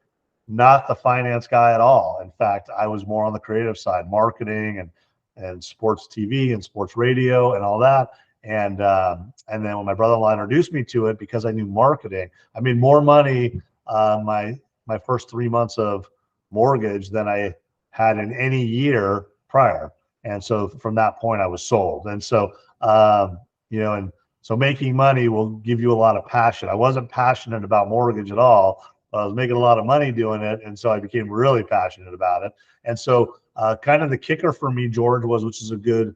not the finance guy at all. In fact, I was more on the creative side, marketing and sports TV and sports radio and all that. And then when my brother-in-law introduced me to it, because I knew marketing, I made more money my first 3 months of mortgage than I had in any year prior. And so from that point, I was sold. And so, and so making money will give you a lot of passion. I wasn't passionate about mortgage at all. I was making a lot of money doing it. And so I became really passionate about it. And so kind of the kicker for me, George, which is a good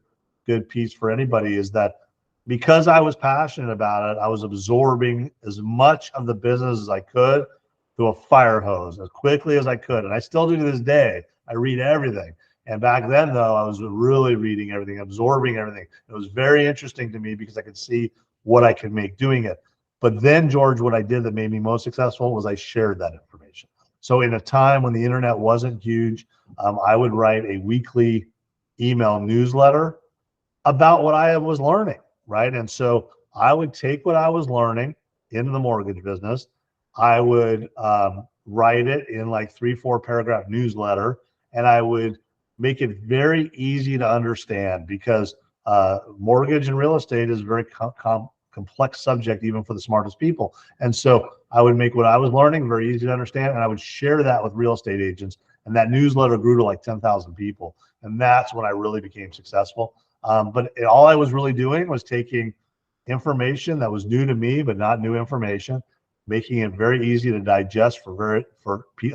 piece for anybody, is that because I was passionate about it, I was absorbing as much of the business as I could through a fire hose as quickly as I could. And I still do to this day. I read everything. And back then, though, I was really reading everything, absorbing everything. It was very interesting to me because I could see what I could make doing it. But then, George, what I did that made me most successful was I shared that information. So in a time when the internet wasn't huge, I would write a weekly email newsletter about what I was learning, right? And so I would take what I was learning in the mortgage business. I would write it in like 3-4 paragraph newsletter, and I would make it very easy to understand, because mortgage and real estate is a very complex subject, even for the smartest people. And so I would make what I was learning very easy to understand, and I would share that with real estate agents. And that newsletter grew to like 10,000 people. And that's when I really became successful. But all I was really doing was taking information that was new to me, but not new information, making it very easy to digest for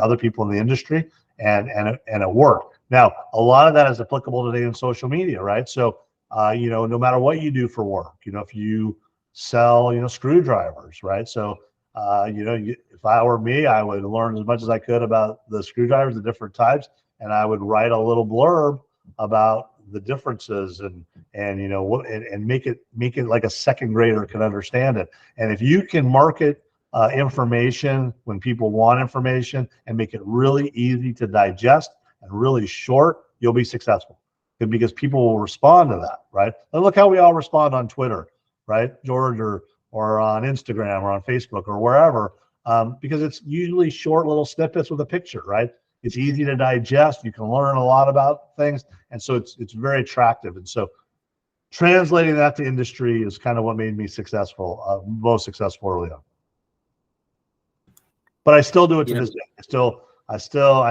other people in the industry, and it worked. Now, a lot of that is applicable today in social media, right? So, no matter what you do for work, if you sell, screwdrivers, right? So, if I were me, I would learn as much as I could about the screwdrivers, the different types, and I would write a little blurb about the differences and make it like a second grader can understand it. And if you can market information when people want information and make it really easy to digest and really short, you'll be successful, because people will respond to that, right? And look how we all respond on Twitter, right, George, or on Instagram or on Facebook or wherever, because it's usually short little snippets with a picture, right? It's easy to digest. You can learn a lot about things, and so it's very attractive. And so translating that to industry is kind of what made me successful, most successful early on. But I still do it to this day. I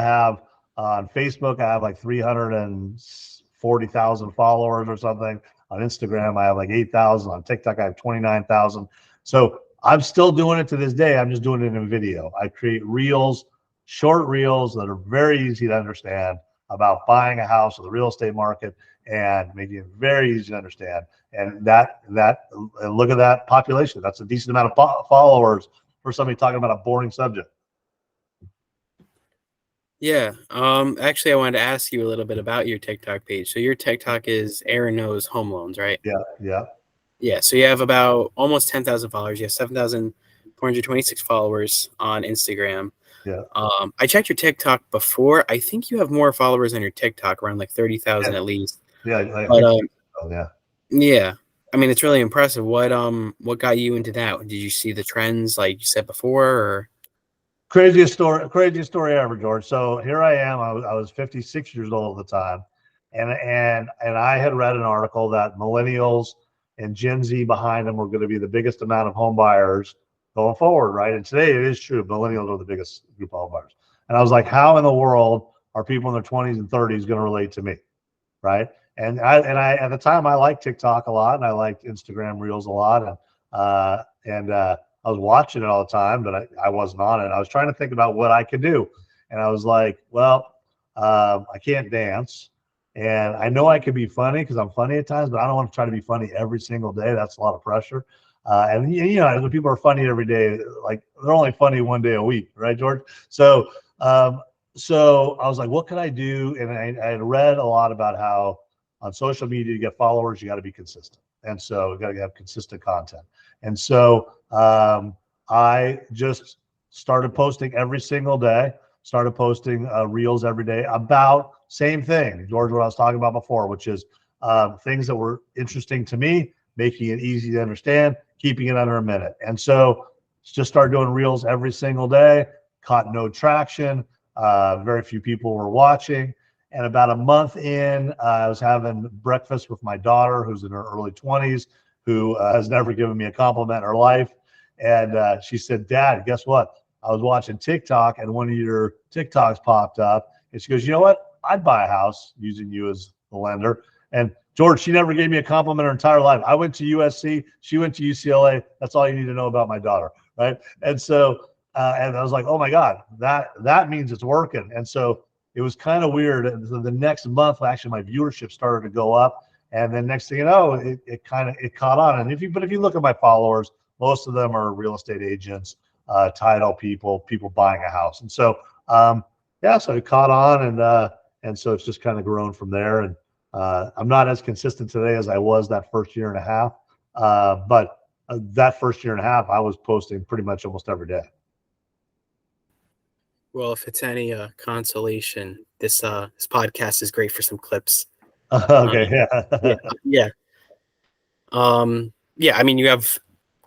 have on Facebook, I have like 340,000 followers or something. On Instagram, I have like 8,000. On TikTok, I have 29,000. So I'm still doing it to this day. I'm just doing it in video. I create reels, short reels that are very easy to understand about buying a house or the real estate market, and making it very easy to understand. And look at that population. That's a decent amount of followers for somebody talking about a boring subject. Yeah. Actually, I wanted to ask you a little bit about your TikTok page. So your TikTok is Aaron Knows Home Loans, right? Yeah. Yeah. So you have about almost 10,000 followers. You have 7,426 followers on Instagram. Yeah. I checked your TikTok before. I think you have more followers on your TikTok, around like 30,000 at least. Yeah. Yeah. I mean, it's really impressive. What got you into that? Did you see the trends like you said before, or? Craziest story ever, George. So here I am. I was 56 years old at the time, and I had read an article that millennials and Gen Z behind them were going to be the biggest amount of home buyers going forward, right? And today it is true. Millennials are the biggest group of home buyers. And I was like, how in the world are people in their 20s and 30s going to relate to me, right? And I at the time I liked TikTok a lot, and I liked Instagram Reels a lot, and I was watching it all the time, but I wasn't on it. I was trying to think about what I could do, and I was like, well, I can't dance, and I know I could be funny because I'm funny at times, but I don't want to try to be funny every single day. That's a lot of pressure. And when people are funny every day, like they're only funny one day a week, right, George? So I was like, what could I do? And I had read a lot about how on social media to get followers, you got to be consistent. And so you got to have consistent content. And so I just started posting every single day, started posting reels every day about same thing, George, what I was talking about before, which is things that were interesting to me, making it easy to understand, keeping it under a minute. And so just started doing reels every single day, caught no traction. Very few people were watching. And about a month in, I was having breakfast with my daughter, who's in her early 20s, who has never given me a compliment in her life. And she said, Dad, guess what? I was watching TikTok, and one of your TikToks popped up. And she goes, you know what? I'd buy a house using you as the lender. And George, she never gave me a compliment her entire life. I went to USC. She went to UCLA. That's all you need to know about my daughter, right? And so, and I was like, oh my God, that means it's working. And so it was kind of weird. And so the next month, actually, my viewership started to go up. And then next thing you know, it caught on. And if you look at my followers, most of them are real estate agents, title people buying a house. And so, so it caught on, and so it's just kind of grown from there. And I'm not as consistent today as I was that first year and a half. But that first year and a half, I was posting pretty much almost every day. Well, if it's any consolation, this podcast is great for some clips. Okay. Yeah. I mean, you have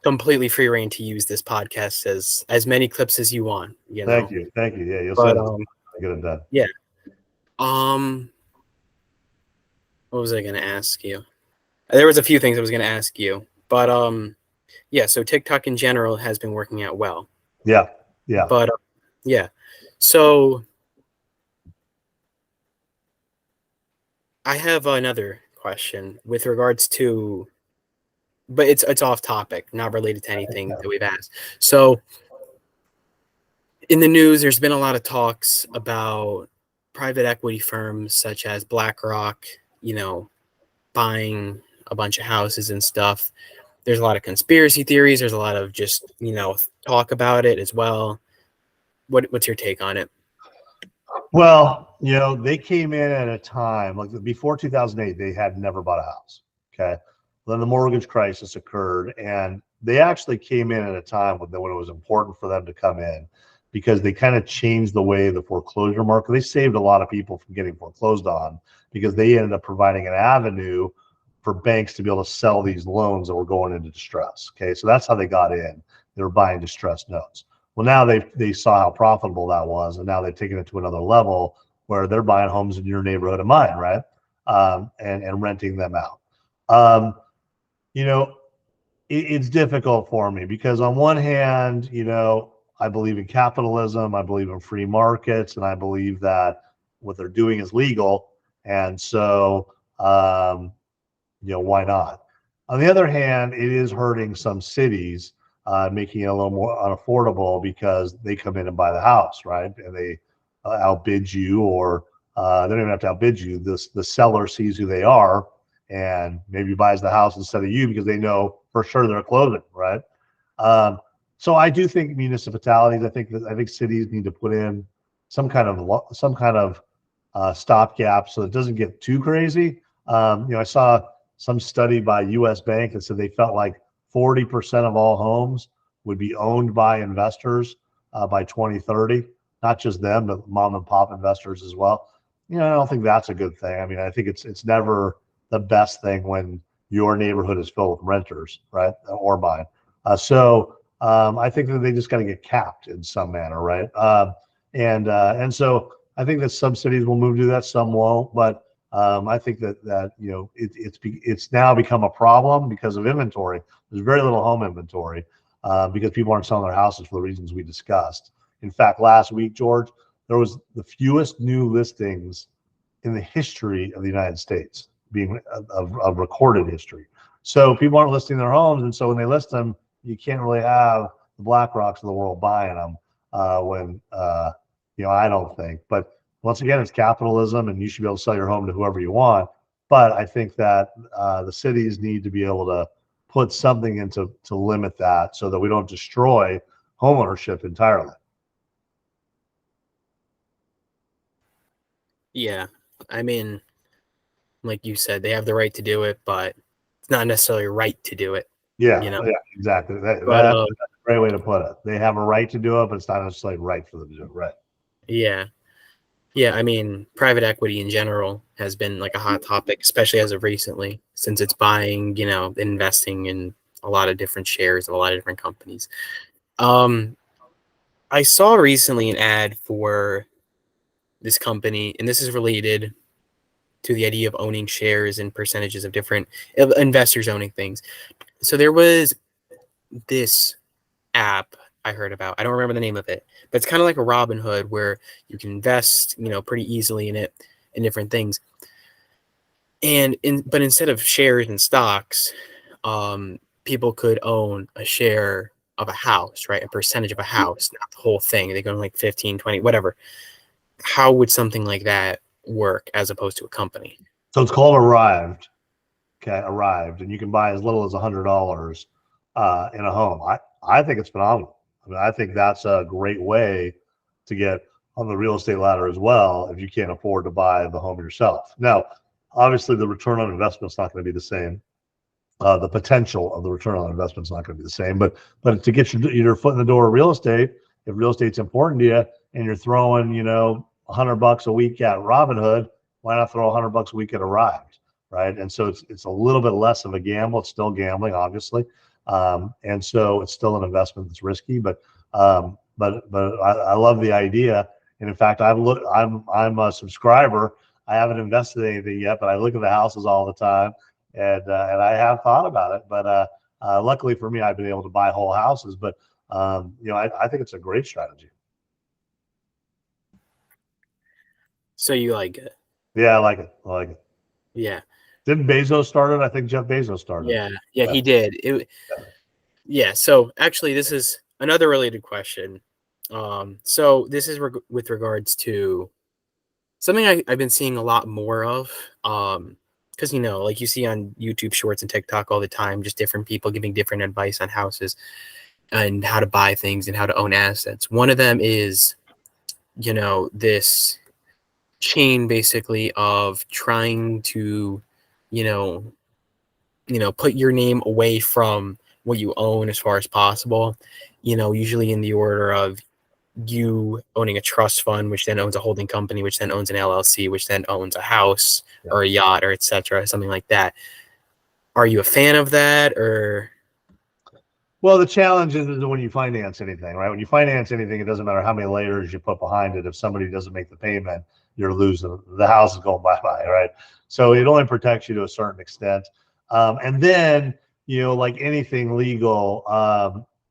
completely free reign to use this podcast as many clips as you want. Thank you. Yeah, you'll get it done. Yeah. What was I going to ask you? There was a few things I was going to ask you, but yeah. So TikTok in general has been working out well. Yeah, yeah. But yeah, so I have another question with regards to, but it's off topic, not related to anything that we've asked. So in the news, there's been a lot of talks about private equity firms such as BlackRock, buying a bunch of houses and stuff. There's a lot of conspiracy theories. There's a lot of just, talk about it as well. What's your take on it? Well, they came in at a time like before 2008, they had never bought a house. Okay. Then the mortgage crisis occurred, and they actually came in at a time when it was important for them to come in because they kind of changed the way the foreclosure market. They saved a lot of people from getting foreclosed on because they ended up providing an avenue for banks to be able to sell these loans that were going into distress. Okay. So that's how they got in. They were buying distressed notes. Well, now they saw how profitable that was, and now they've taken it to another level where they're buying homes in your neighborhood and mine, right? And renting them out. It's difficult for me because on one hand, I believe in capitalism, I believe in free markets, and I believe that what they're doing is legal, and so why not? On the other hand, it is hurting some cities. Making it a little more unaffordable because they come in and buy the house, right? And they outbid you, or they don't even have to outbid you. The seller sees who they are and maybe buys the house instead of you because they know for sure they're closing, right? So I do think municipalities, I think cities need to put in some kind of stopgap so it doesn't get too crazy. I saw some study by U.S. Bank that said they felt like 40% of all homes would be owned by investors by 2030, not just them, but mom and pop investors as well. I don't think that's a good thing. I mean, I think it's never the best thing when your neighborhood is filled with renters, right? Or mine. So I think that they just got to get capped in some manner, right? And so I think that some cities will move to that, some won't, but I think that it's now become a problem because of inventory. There's very little home inventory because people aren't selling their houses for the reasons we discussed. In fact, last week, George, there was the fewest new listings in the history of the United States, being of recorded history. So people aren't listing their homes, and so when they list them, you can't really have the BlackRocks of the world buying them. I don't think, but once again, it's capitalism, and you should be able to sell your home to whoever you want. But I think that the cities need to be able to put something in to limit that so that we don't destroy homeownership entirely. Yeah. I mean, like you said, they have the right to do it, but it's not necessarily right to do it. Yeah, yeah, exactly. That's a great way to put it. They have a right to do it, but it's not necessarily right for them to do it. Right. Yeah. Yeah, I mean, private equity in general has been like a hot topic, especially as of recently, since it's buying, investing in a lot of different shares of a lot of different companies. I saw recently an ad for this company, and this is related to the idea of owning shares and percentages of different investors owning things. So there was this app I heard about. I don't remember the name of it, but it's kind of like a Robinhood where you can invest, pretty easily in it in different things. But instead of shares and stocks, people could own a share of a house, right? A percentage of a house, not the whole thing. They go like 15, 20, whatever. How would something like that work as opposed to a company? So it's called Arrived. Okay, Arrived, and you can buy as little as $100 in a home. I think it's phenomenal. I mean, I think that's a great way to get on the real estate ladder as well if you can't afford to buy the home yourself. Now, obviously, the return on investment is not going to be the same. The potential of the return on investment is not going to be the same. But to get your foot in the door of real estate, if real estate's important to you and you're throwing, $100 a week at Robinhood, why not throw $100 a week at Arrived, right? And so it's a little bit less of a gamble. It's still gambling, obviously. And so it's still an investment that's risky, but I love the idea. And in fact, I'm a subscriber. I haven't invested in anything yet, but I look at the houses all the time, and I have thought about it. But luckily for me, I've been able to buy whole houses. But I think it's a great strategy. So you like it? Yeah, I like it. I like it. Yeah. Didn't Bezos start it? I think Jeff Bezos started. Yeah, he did. Yeah. So actually, this is another related question. So this is with regards to something I've been seeing a lot more of. Because like you see on YouTube Shorts and TikTok all the time, just different people giving different advice on houses and how to buy things and how to own assets. One of them is, this chain basically of trying to, put your name away from what you own as far as possible. Usually in the order of you owning a trust fund, which then owns a holding company, which then owns an LLC, which then owns a house or a yacht or etc., something like that. Are you a fan of that, or? Well, the challenge is when you finance anything, right? When you finance anything, it doesn't matter how many layers you put behind it. If somebody doesn't make the payment, you're losing. The house is going bye-bye, right? So it only protects you to a certain extent. And then, like anything legal,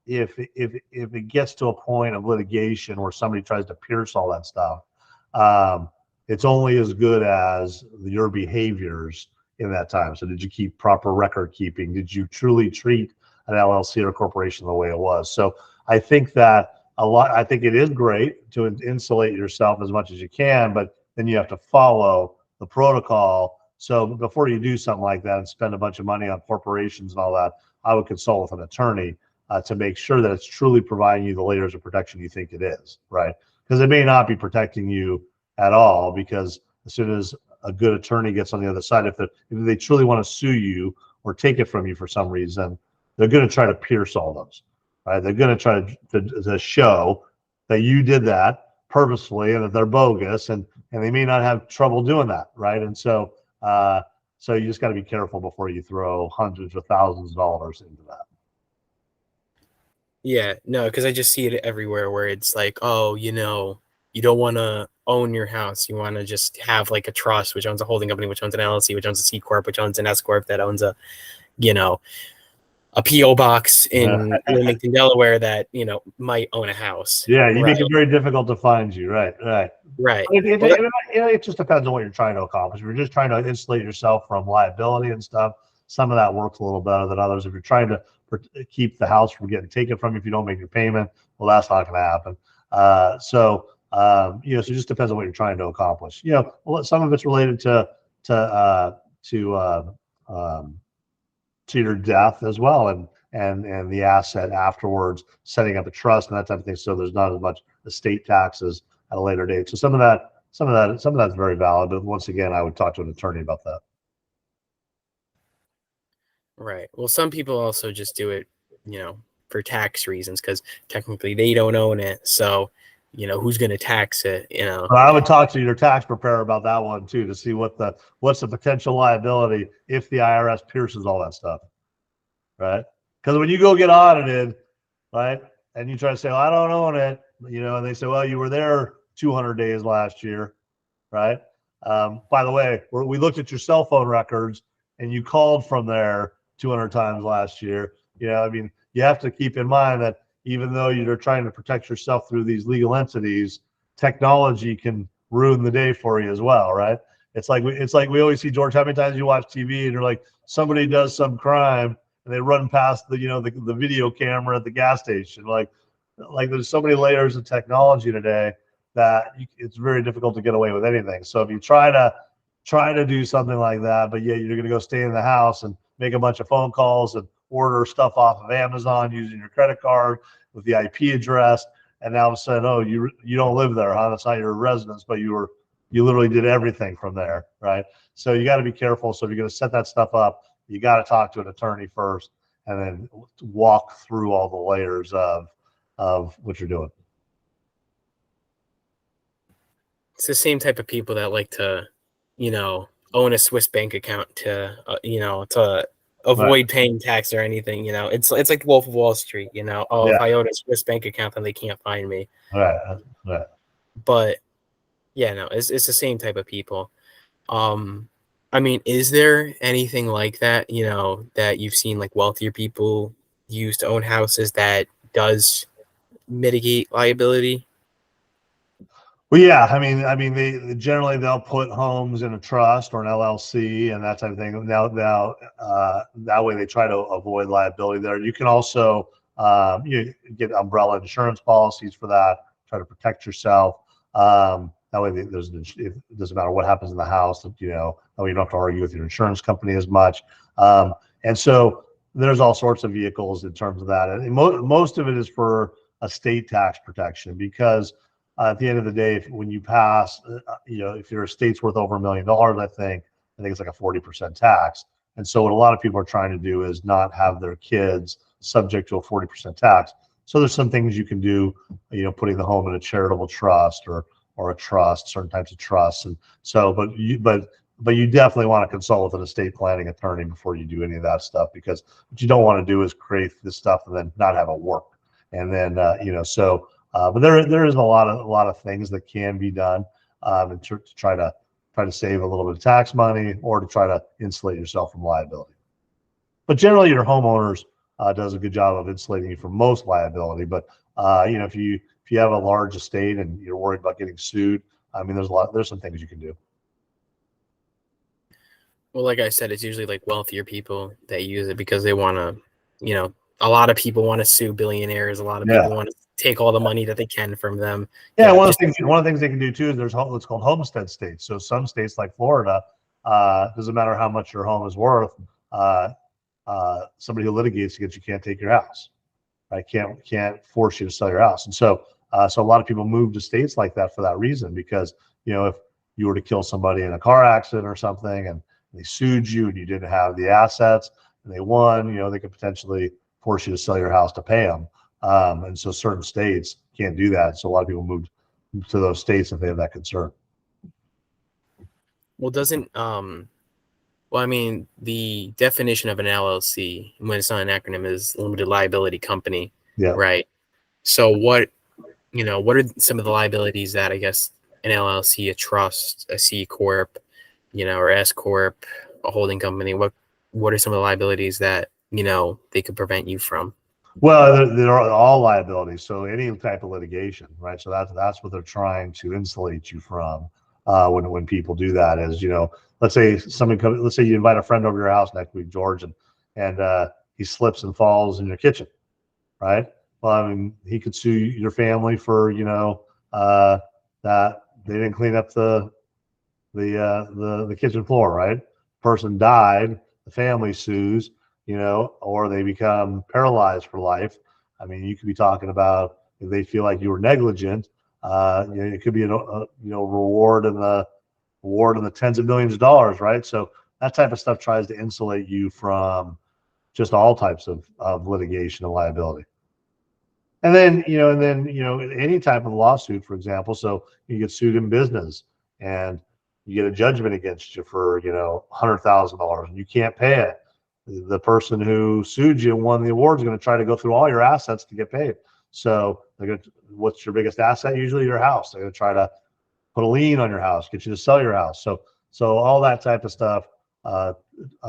if it gets to a point of litigation where somebody tries to pierce all that stuff, it's only as good as your behaviors in that time. So did you keep proper record keeping? Did you truly treat an LLC or corporation the way it was? So I think that I think it is great to insulate yourself as much as you can, but then you have to follow the protocol. So before you do something like that and spend a bunch of money on corporations and all that, I would consult with an attorney to make sure that it's truly providing you the layers of protection you think it is, right? Because it may not be protecting you at all, because as soon as a good attorney gets on the other side, if they truly want to sue you or take it from you for some reason, they're going to try to pierce all those, right? They're going to try to show that you did that purposefully and that they're bogus, and they may not have trouble doing that, right? And so you just got to be careful before you throw hundreds or thousands of dollars into that. Yeah, no, because I just see it everywhere where it's like, oh, you don't want to own your house. You want to just have like a trust, which owns a holding company, which owns an LLC, which owns a C Corp, which owns an S Corp, that owns a P.O. box in Wilmington, Delaware, that, might own a house. Yeah, you make it very difficult to find you. Right. It just depends on what you're trying to accomplish. If you're just trying to insulate yourself from liability and stuff, some of that works a little better than others. If you're trying to keep the house from getting taken from you if you don't make your payment, well, that's not going to happen. So it just depends on what you're trying to accomplish. Some of it's related to your death as well, and the asset afterwards, setting up a trust and that type of thing. So there's not as much estate taxes at a later date. So some of that's very valid. But once again, I would talk to an attorney about that. Right. Well, some people also just do it, for tax reasons, because technically they don't own it. So, who's going to tax it? But I would talk to your tax preparer about that one too, to see what's the potential liability if the IRS pierces all that stuff, right? Because when you go get audited, right, and you try to say, well, I don't own it, and they say, well, you were there 200 days last year, right? By the way, we looked at your cell phone records and you called from there 200 times last year. You have to keep in mind that even though you're trying to protect yourself through these legal entities, technology can ruin the day for you as well, right? It's like we always see, George, how many times you watch TV and you're like, somebody does some crime and they run past the video camera at the gas station. Like there's so many layers of technology today that it's very difficult to get away with anything. So if you try to do something like that, but you're going to go stay in the house and make a bunch of phone calls and order stuff off of Amazon using your credit card with the IP address, and now all of a sudden, oh, you don't live there, huh? That's not your residence, but you literally did everything from there, right? So you got to be careful. So if you're going to set that stuff up, you got to talk to an attorney first, and then walk through all the layers of what you're doing. It's the same type of people that like to, own a Swiss bank account to, to avoid paying tax or anything. It's like Wolf of Wall Street. If I own a Swiss bank account, then they can't find me. Right. But yeah, no, it's the same type of people. I mean, is there anything like that, that you've seen like wealthier people use to own houses that does mitigate liability? Well, yeah, they generally they'll put homes in a trust or an LLC and that type of thing. That way they try to avoid liability there. You can also you get umbrella insurance policies for that. Try to protect yourself. That way, it doesn't matter what happens in the house. That way you don't have to argue with your insurance company as much. And so there's all sorts of vehicles in terms of that. And most of it is for estate tax protection because at the end of the day, when you pass, if your estate's worth over $1 million, I think it's like a 40% tax. And so what a lot of people are trying to do is not have their kids subject to a 40% tax. So there's some things you can do, putting the home in a charitable trust or a trust, certain types of trusts. And so, but you definitely want to consult with an estate planning attorney before you do any of that stuff, because what you don't want to do is create this stuff and then not have it work. And then, but there is a lot of things that can be done to try to save a little bit of tax money or to try to insulate yourself from liability. But generally, your homeowners does a good job of insulating you from most liability. But if you have a large estate and you're worried about getting sued, there's some things you can do. Well, like I said, it's usually like wealthier people that use it because they want to, a lot of people want to sue billionaires. A lot of people want to take all the money that they can from them. Yeah, one of the things they can do too is there's what's called homestead states. So some states like Florida, doesn't matter how much your home is worth, somebody who litigates against you can't take your house. Right? Can't force you to sell your house. And so a lot of people move to states like that for that reason, because if you were to kill somebody in a car accident or something and they sued you and you didn't have the assets and they won, they could potentially force you to sell your house to pay them. And so certain states can't do that. So a lot of people move to those states if they have that concern. Well, the definition of an LLC, when it's not an acronym, is limited liability company. Yeah. Right. So what are some of the liabilities that I guess an LLC, a trust, a C Corp, or S Corp, a holding company, what are some of the liabilities that, they could prevent you from? Well, they're all liabilities. So any type of litigation, right? So that's what they're trying to insulate you from when people do that is, let's say let's say you invite a friend over your house next week, George, and he slips and falls in your kitchen, right? Well, he could sue your family for, that they didn't clean up the kitchen floor, right? Person died, the family sues, or they become paralyzed for life. You could be talking about if they feel like you were negligent. It could be reward in the tens of millions of dollars, right? So that type of stuff tries to insulate you from just all types of litigation and liability. And then any type of lawsuit, for example. So you get sued in business and you get a judgment against you for $100,000 and you can't pay it. The person who sued you and won the award is going to try to go through all your assets to get paid. So what's your biggest asset? Usually your house. They're going to try to put a lien on your house, get you to sell your house. So all that type of stuff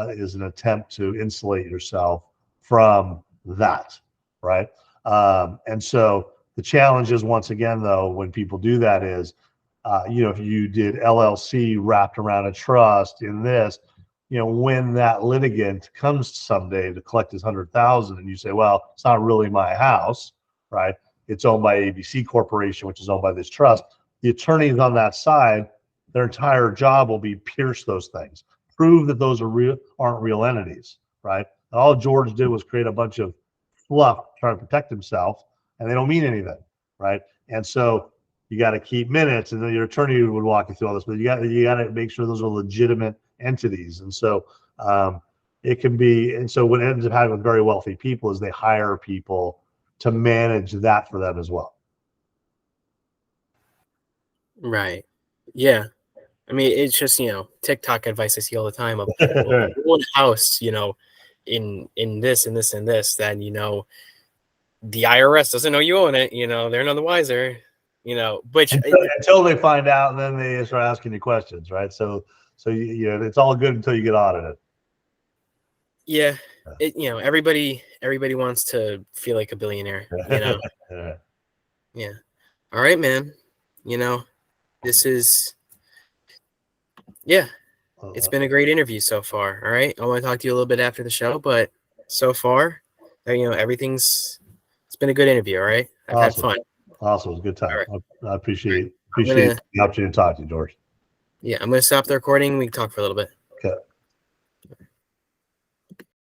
is an attempt to insulate yourself from that, right? And so the challenge is, once again, though, when people do that is, if you did LLC wrapped around a trust in this, when that litigant comes someday to collect his $100,000 and you say, well, it's not really my house, right? It's owned by ABC Corporation, which is owned by this trust. The attorneys on that side, their entire job will be pierce those things, prove that those aren't real entities, right? And all George did was create a bunch of fluff trying to protect himself, and they don't mean anything, right? And so you got to keep minutes, and then your attorney would walk you through all this, but you got to make sure those are legitimate entities. And so it can be, and so what ends up happening with very wealthy people is they hire people to manage that for them as well. Right. Yeah. It's just, TikTok advice I see all the time of one house, in this and this and this, then, the IRS doesn't know you own it, they're none the wiser, which until they find out, and then they start asking you questions, right? So So it's all good until you get audited. Yeah, everybody wants to feel like a billionaire. Yeah. All right, man. This is it's been a great interview so far. All right, I want to talk to you a little bit after the show, but so far, it's been a good interview. All right, I've had fun. Awesome, it was a good time. Right. I appreciate the opportunity to talk to you, George. Yeah, I'm gonna stop the recording. We can talk for a little bit. Okay.